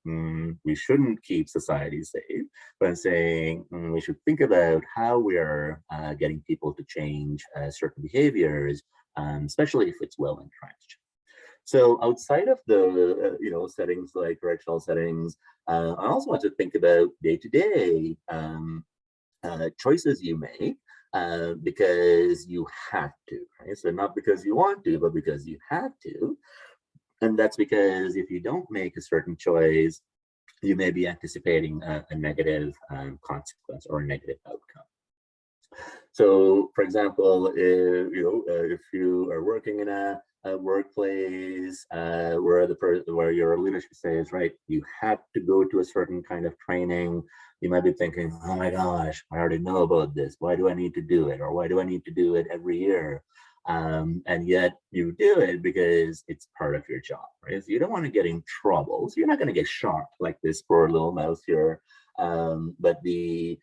we shouldn't keep society safe, but I'm saying we should think about how we are getting people to change certain behaviors, especially if it's well entrenched. So outside of the settings like correctional settings, I also want to think about day-to-day choices you make because you have to, right? So not because you want to, but because you have to. And that's because if you don't make a certain choice, you may be anticipating a negative consequence or a negative outcome. So, for example, if you are working in a workplace where your leadership says, right, you have to go to a certain kind of training, you might be thinking, oh my gosh, I already know about this. Why do I need to do it? Or why do I need to do it every year? And yet you do it because it's part of your job, right? So you don't want to get in trouble. So you're not going to get shot like this poor little mouse here. But the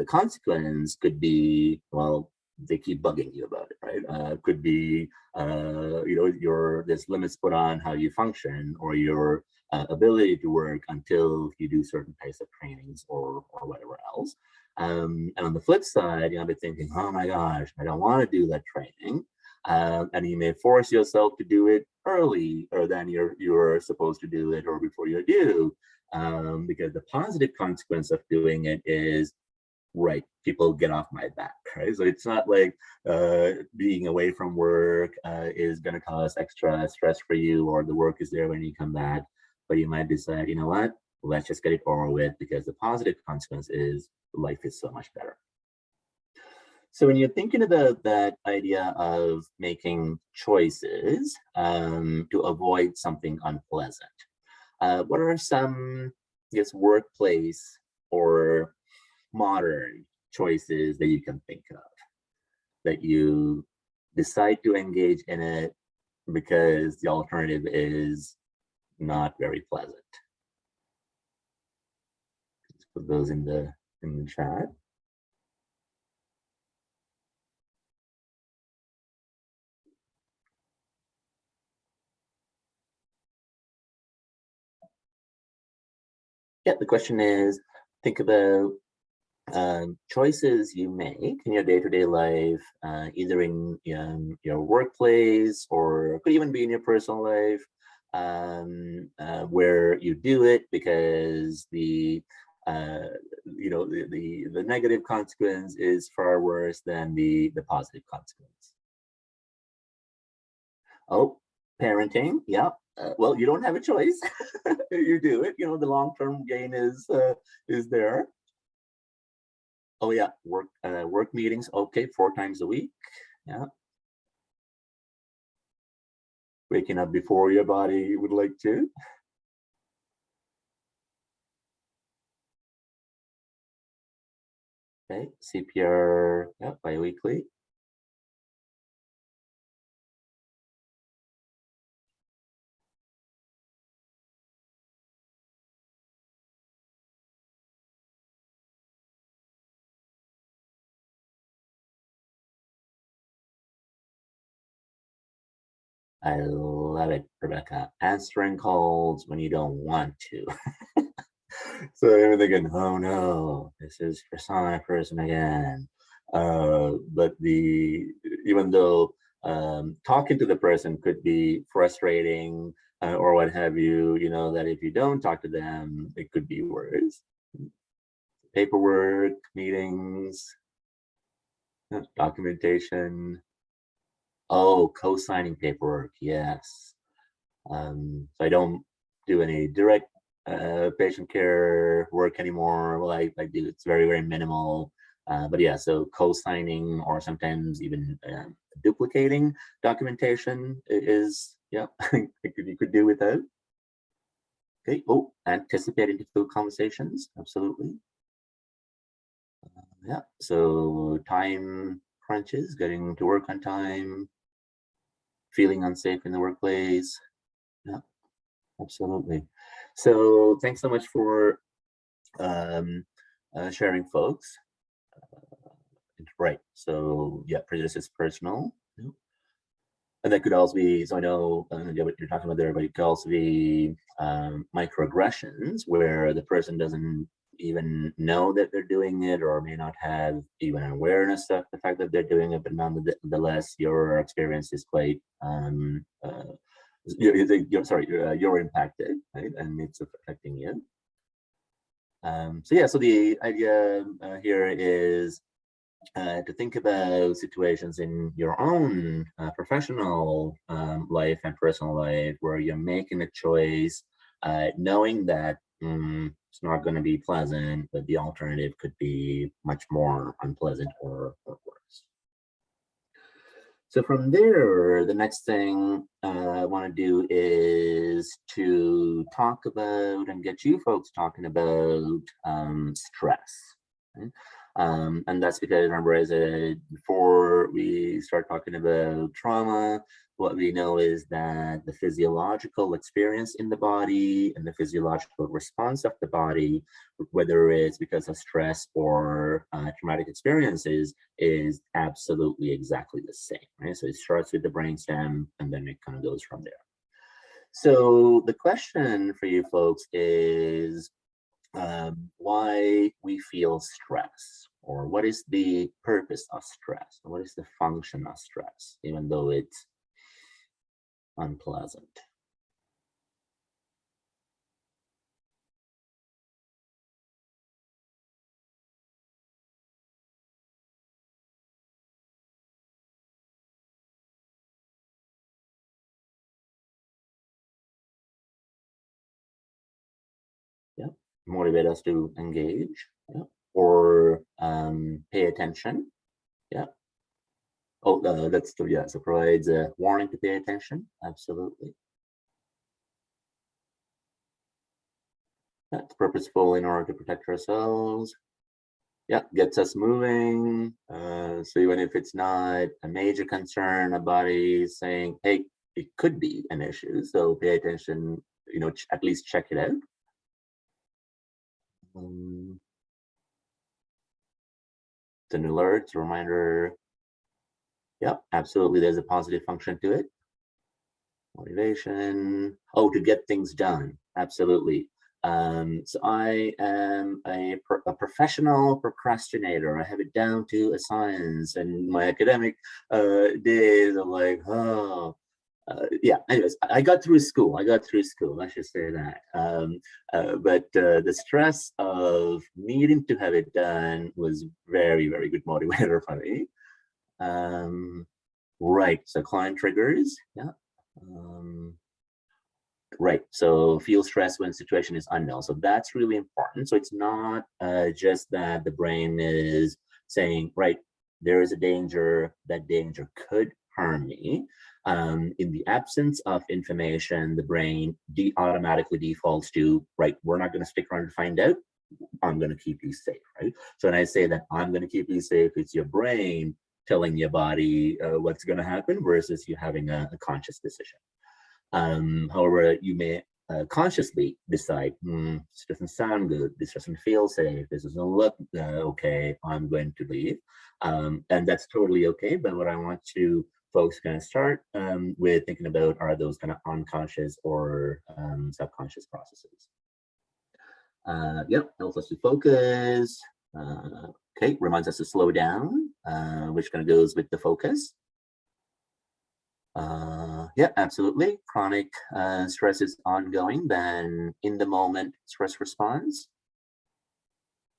consequence could be, well, they keep bugging you about it, right? Could be, there's limits put on how you function or your ability to work until you do certain types of trainings or whatever else. And on the flip side, you'll be thinking, oh my gosh, I don't want to do that training. And you may force yourself to do it early or than you're supposed to do it or before you do. Because the positive consequence of doing it is, right, people get off my back, right? So it's not like being away from work is going to cause extra stress for you, or the work is there when you come back. But you might decide, you know what, let's just get it over with, because the positive consequence is life is so much better. So when you're thinking about that idea of making choices to avoid something unpleasant, what are some, I guess, workplace or modern choices that you can think of that you decide to engage in it because the alternative is not very pleasant? Let's put those in the chat. Yeah, the question is, think about choices you make in your day-to-day life, either in your workplace or could even be in your personal life, where you do it because the negative consequence is far worse than the positive consequence. Oh, parenting, yeah. Well, you don't have a choice. You do it. The long-term gain is there. Oh yeah, work meetings. Okay, 4 times a week. Yeah. Waking up before your body would like to. Okay, CPR, yeah, bi-weekly. I love it, Rebecca. Answering calls when you don't want to. So I'm thinking, oh no, this is person again. But even though talking to the person could be frustrating or what have you, you know that if you don't talk to them, it could be worse. Paperwork, meetings, documentation. Oh, co-signing paperwork, yes. So I don't do any direct patient care work anymore. Well, I do, it's very, very minimal. But yeah, so co-signing or sometimes even duplicating documentation is, yeah, you could do without. Okay, oh, anticipating difficult conversations, absolutely. Yeah, so time crunches, getting to work on time, feeling unsafe in the workplace. Yeah, absolutely. So thanks so much for um, sharing, folks. Right. So yeah, prejudice is personal. Yeah. And that could also be, so I know what you're talking about there, but it could also be microaggressions where the person doesn't even know that they're doing it or may not have even awareness of the fact that they're doing it, but nonetheless, your experience is quite, you're impacted, right? And it's affecting you. So yeah, so the idea here is to think about situations in your own professional life and personal life where you're making a choice, knowing that it's not going to be pleasant, but the alternative could be much more unpleasant or worse. So from there, the next thing I want to do is to talk about and get you folks talking about stress. Okay? And that's because, remember, as before we start talking about trauma, what we know is that the physiological experience in the body and the physiological response of the body, whether it's because of stress or traumatic experiences, is absolutely exactly the same, right? So it starts with the brainstem and then it kind of goes from there. So the question for you folks is why we feel stress, or what is the purpose of stress, or what is the function of stress, even though it's unpleasant. Yeah, motivate us to engage, yeah, or pay attention. Yeah. Oh, that's the, yeah, so provides a warning to pay attention. Absolutely. That's purposeful in order to protect ourselves. Yeah, gets us moving. So even if it's not a major concern, a body is saying, hey, it could be an issue. So pay attention, you know, at least check it out. It's an alert, it's a reminder. Yep, absolutely. There's a positive function to it. Motivation. Oh, to get things done. Absolutely. So I am a professional procrastinator. I have it down to a science. And my academic days are like, oh, yeah. Anyways, I got through school. Let's just say that. But the stress of needing to have it done was very, very good motivator for me. Right. So client triggers. Yeah. Right. So feel stress when situation is unknown. So that's really important. So it's not just that the brain is saying, right, there is a danger, that danger could harm me. In the absence of information, the brain automatically defaults to, right, we're not going to stick around to find out. I'm going to keep you safe, right? So when I say that I'm going to keep you safe, it's your brain telling your body what's going to happen versus you having a conscious decision. However, you may consciously decide, this doesn't sound good, this doesn't feel safe, this doesn't look okay, I'm going to leave. And that's totally okay. But what I want to folks going to start with thinking about are those kind of unconscious or subconscious processes. Yep, helps us to focus. Okay, reminds us to slow down, which kind of goes with the focus. Yeah, absolutely. Chronic stress is ongoing, then in the moment stress response.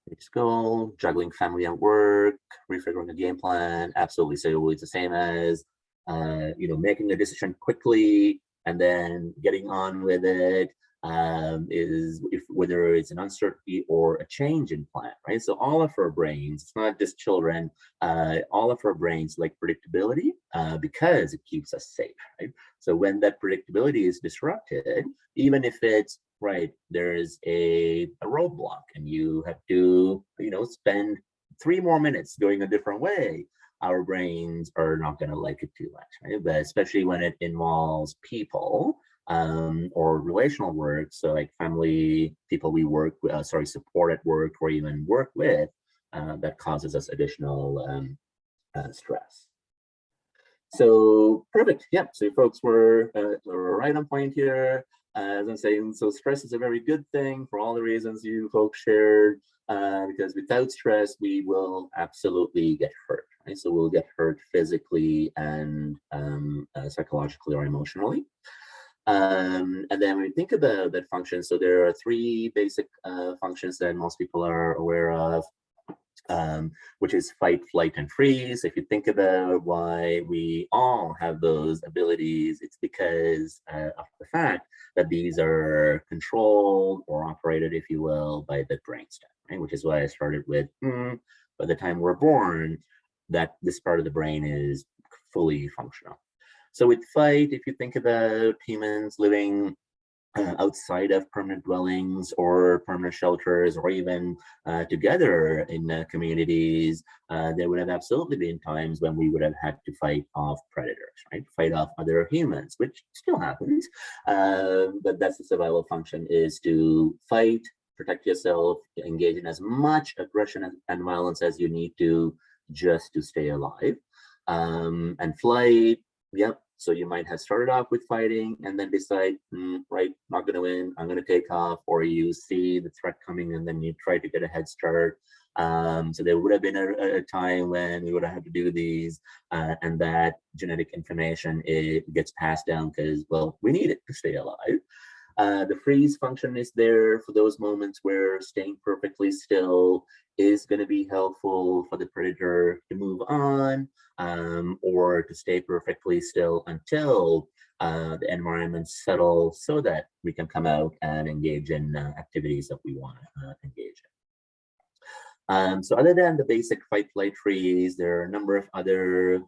Let's go, juggling family and work, refiguring the game plan. Absolutely. So it's the same as, making a decision quickly and then getting on with it. Whether it's an uncertainty or a change in plan, right? So all of our brains, it's not just children, all of our brains like predictability because it keeps us safe, right? So when that predictability is disrupted, even if it's right, there's a roadblock and you have to, spend 3 more minutes going a different way, our brains are not going to like it too much, right? But especially when it involves people, or relational work, so like family, people we work with, support at work or even work with, that causes us additional stress. So perfect, yeah. So folks were right on point here. As I'm saying, so stress is a very good thing for all the reasons you folks shared, because without stress, we will absolutely get hurt, right? So we'll get hurt physically and psychologically or emotionally. And then when we think about that function, so there are 3 basic functions that most people are aware of, which is fight, flight, and freeze. If you think about why we all have those abilities, it's because of the fact that these are controlled or operated, if you will, by the brainstem, right? Which is why I started with, by the time we're born, that this part of the brain is fully functional. So with fight, if you think about humans living outside of permanent dwellings or permanent shelters, or even together in communities, there would have absolutely been times when we would have had to fight off predators, right? Fight off other humans, which still happens. But that's the survival function, is to fight, protect yourself, engage in as much aggression and violence as you need to just to stay alive. And flight, yep. So you might have started off with fighting and then decide, right, not going to win, I'm going to take off, or you see the threat coming and then you try to get a head start. So there would have been a time when we would have had to do these, and that genetic information, it gets passed down because, well, we need it to stay alive. The freeze function is there for those moments where staying perfectly still is going to be helpful for the predator to move on, or to stay perfectly still until the environment settles so that we can come out and engage in activities that we want to engage in. So other than the basic fight, flight, freeze, there are a number of other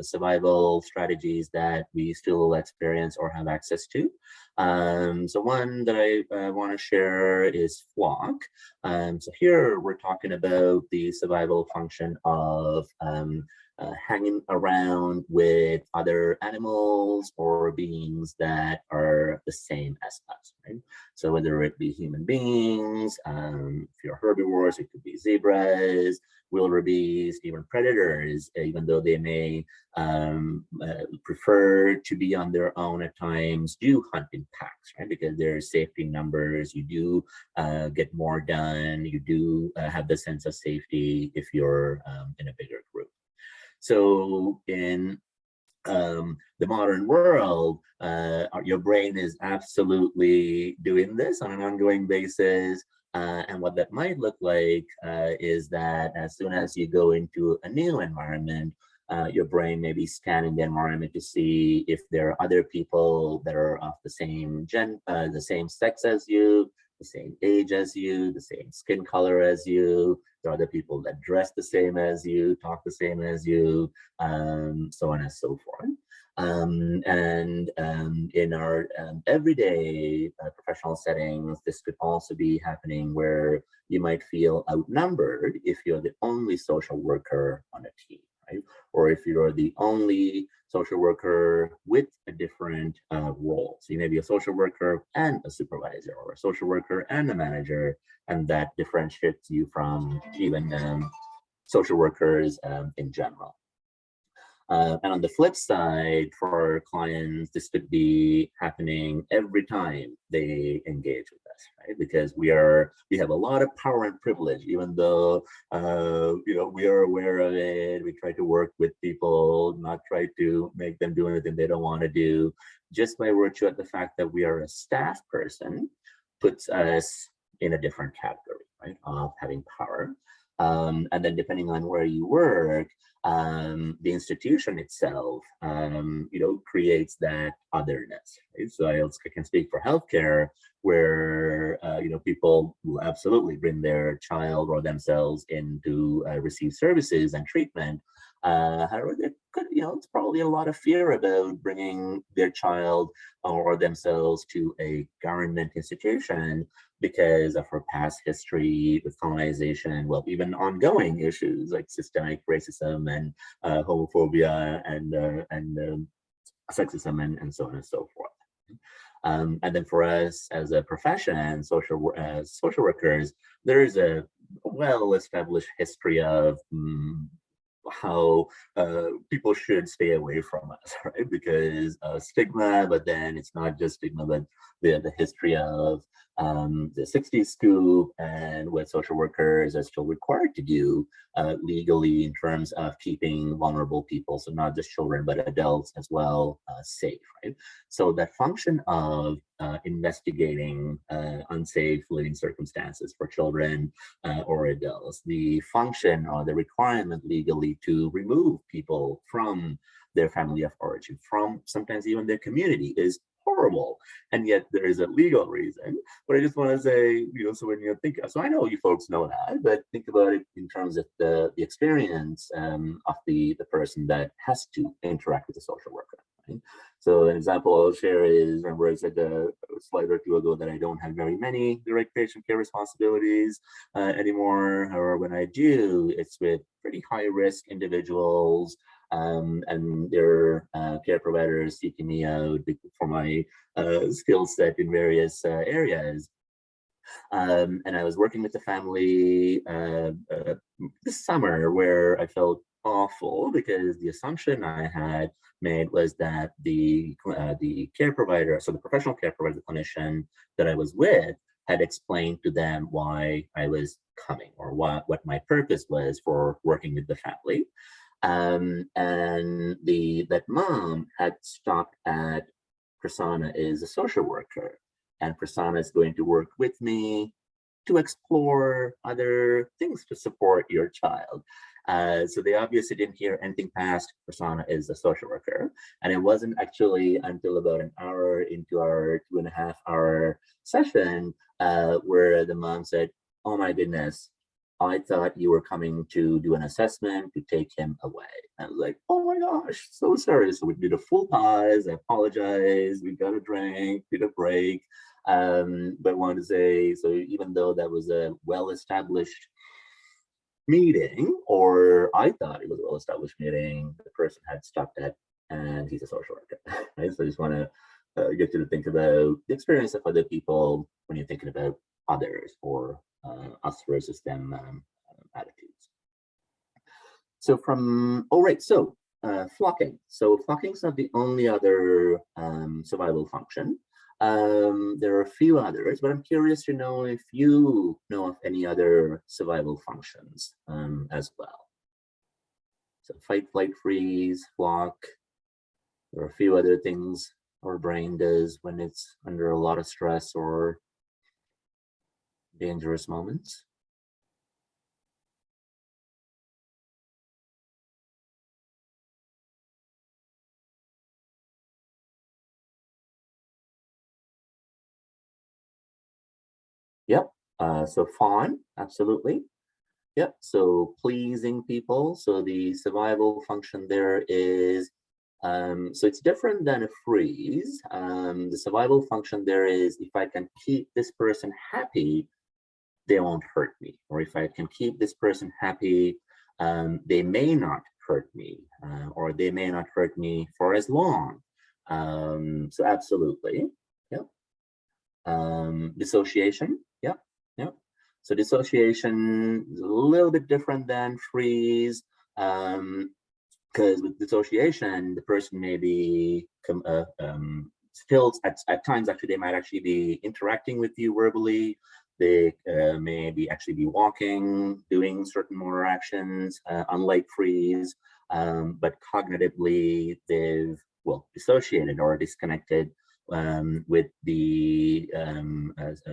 survival strategies that we still experience or have access to. So one that I want to share is flock. So here we're talking about the survival function of hanging around with other animals or beings that are the same as us, right? So whether it be human beings, if you're herbivores, it could be zebras, wildebeest, even predators, even though they may prefer to be on their own at times, do hunt in packs, right? Because there's safety numbers, you do get more done, you do have the sense of safety if you're in a bigger group. So in the modern world, your brain is absolutely doing this on an ongoing basis. And what that might look like is that as soon as you go into a new environment, your brain may be scanning the environment to see if there are other people that are of the same the same sex as you, the same age as you, the same skin color as you. There are other people that dress the same as you, talk the same as you, so on and so forth. In our everyday professional settings, this could also be happening where you might feel outnumbered if you're the only social worker on a team, right? Or if you're the only social worker with a different role. So you may be a social worker and a supervisor, or a social worker and a manager, and that differentiates you from even social workers in general. And on the flip side, for our clients, this could be happening every time they engage with us, right? Because we have a lot of power and privilege, even though we are aware of it. We try to work with people, not try to make them do anything they don't want to do. Just by virtue of the fact that we are a staff person, puts us in a different category, right, of having power. And then depending on where you work, the institution itself, creates that otherness. Right? So I can speak for healthcare, where people will absolutely bring their child or themselves in to receive services and treatment. However, there could, it's probably a lot of fear about bringing their child or themselves to a government institution because of her past history with colonization, well, even ongoing issues like systemic racism and homophobia and sexism and so on and so forth. And then for us as a profession, social workers, there is a well-established history of how people should stay away from us, right? Because stigma, but then it's not just stigma, but the history of the 60s scoop and what social workers are still required to do legally in terms of keeping vulnerable people, so not just children, but adults as well, safe, right? So that function of investigating unsafe living circumstances for children or adults, the function or the requirement legally to remove people from their family of origin, from sometimes even their community, is horrible. And yet there is a legal reason. But I just want to say, so when you think, so I know you folks know that, but think about it in terms of the experience of the person that has to interact with a social worker. Right? So an example I'll share is, remember I said a slide or two ago that I don't have very many direct patient care responsibilities anymore. However, when I do, it's with pretty high risk individuals and their care providers seeking me out for my skill set in various areas. And I was working with the family this summer where I felt awful because the assumption I had made was that the care provider, so the professional care provider, the clinician that I was with, had explained to them why I was coming or what my purpose was for working with the family. And that mom had stopped at Prasanna is a social worker, and Prasanna is going to work with me to explore other things to support your child. So they obviously didn't hear anything past Prasanna is a social worker. And it wasn't actually until about an hour into our 2.5-hour session where the mom said, "Oh my goodness, I thought you were coming to do an assessment to take him away." I was like, "Oh my gosh, so sorry." So we did a full pause, I apologized, we got a drink, did a break. But wanted to say, so even though that was a well-established meeting, or I thought it was a well-established meeting, the person had stopped at, and he's a social worker, right? So I just want to get you to think about the experience of other people when you're thinking about others or us versus them attitudes. So flocking. So flocking is not the only other survival function. There are a few others, but I'm curious to know if you know of any other survival functions as well. So fight, flight, freeze, flock. There are a few other things our brain does when it's under a lot of stress or dangerous moments. Yep. So fawn, absolutely. Yep. So pleasing people. So the survival function there is, so it's different than a freeze. The survival function there is, if I can keep this person happy, they won't hurt me. Or if I can keep this person happy, they may not hurt me, or they may not hurt me for as long. So absolutely. Yep. Dissociation. Yep. Yep. So dissociation is a little bit different than freeze. Because with dissociation, the person may be still at times actually they might actually be interacting with you verbally. They may be actually be walking, doing certain motor actions, unlike freeze, but cognitively they've dissociated or disconnected with the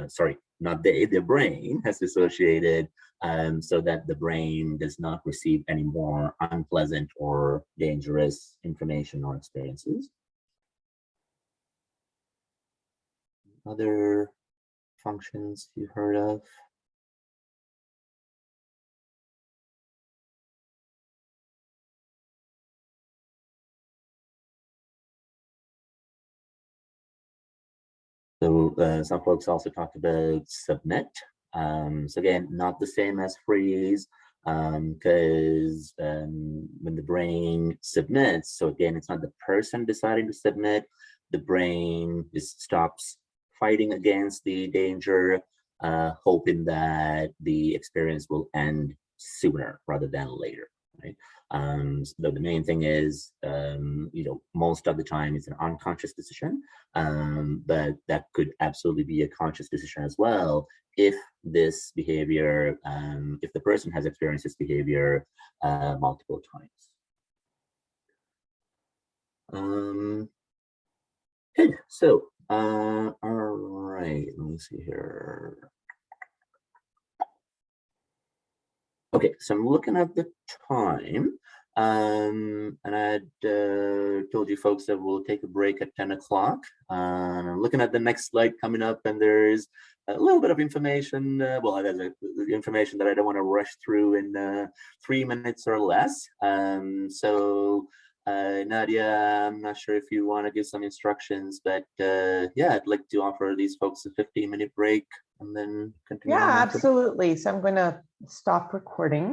sorry, not they, the brain has dissociated, so that the brain does not receive any more unpleasant or dangerous information or experiences. Other functions you've heard of? So some folks also talked about submit. So again, not the same as freeze, because when the brain submits, so again, it's not the person deciding to submit, the brain just stops fighting against the danger, hoping that the experience will end sooner rather than later, right? So the main thing is, most of the time it's an unconscious decision, but that could absolutely be a conscious decision as well if this behavior, if the person has experienced this behavior multiple times. Okay, so all right, let me see here. Okay, so I'm looking at the time, and I'd told you folks that we'll take a break at 10 o'clock. I'm looking at the next slide coming up, and there's a little bit of information. There's information that I don't want to rush through in 3 minutes or less. So Nadia, I'm not sure if you want to give some instructions, but yeah, I'd like to offer these folks a 15-minute break and then continue. Yeah, absolutely. So I'm going to stop recording.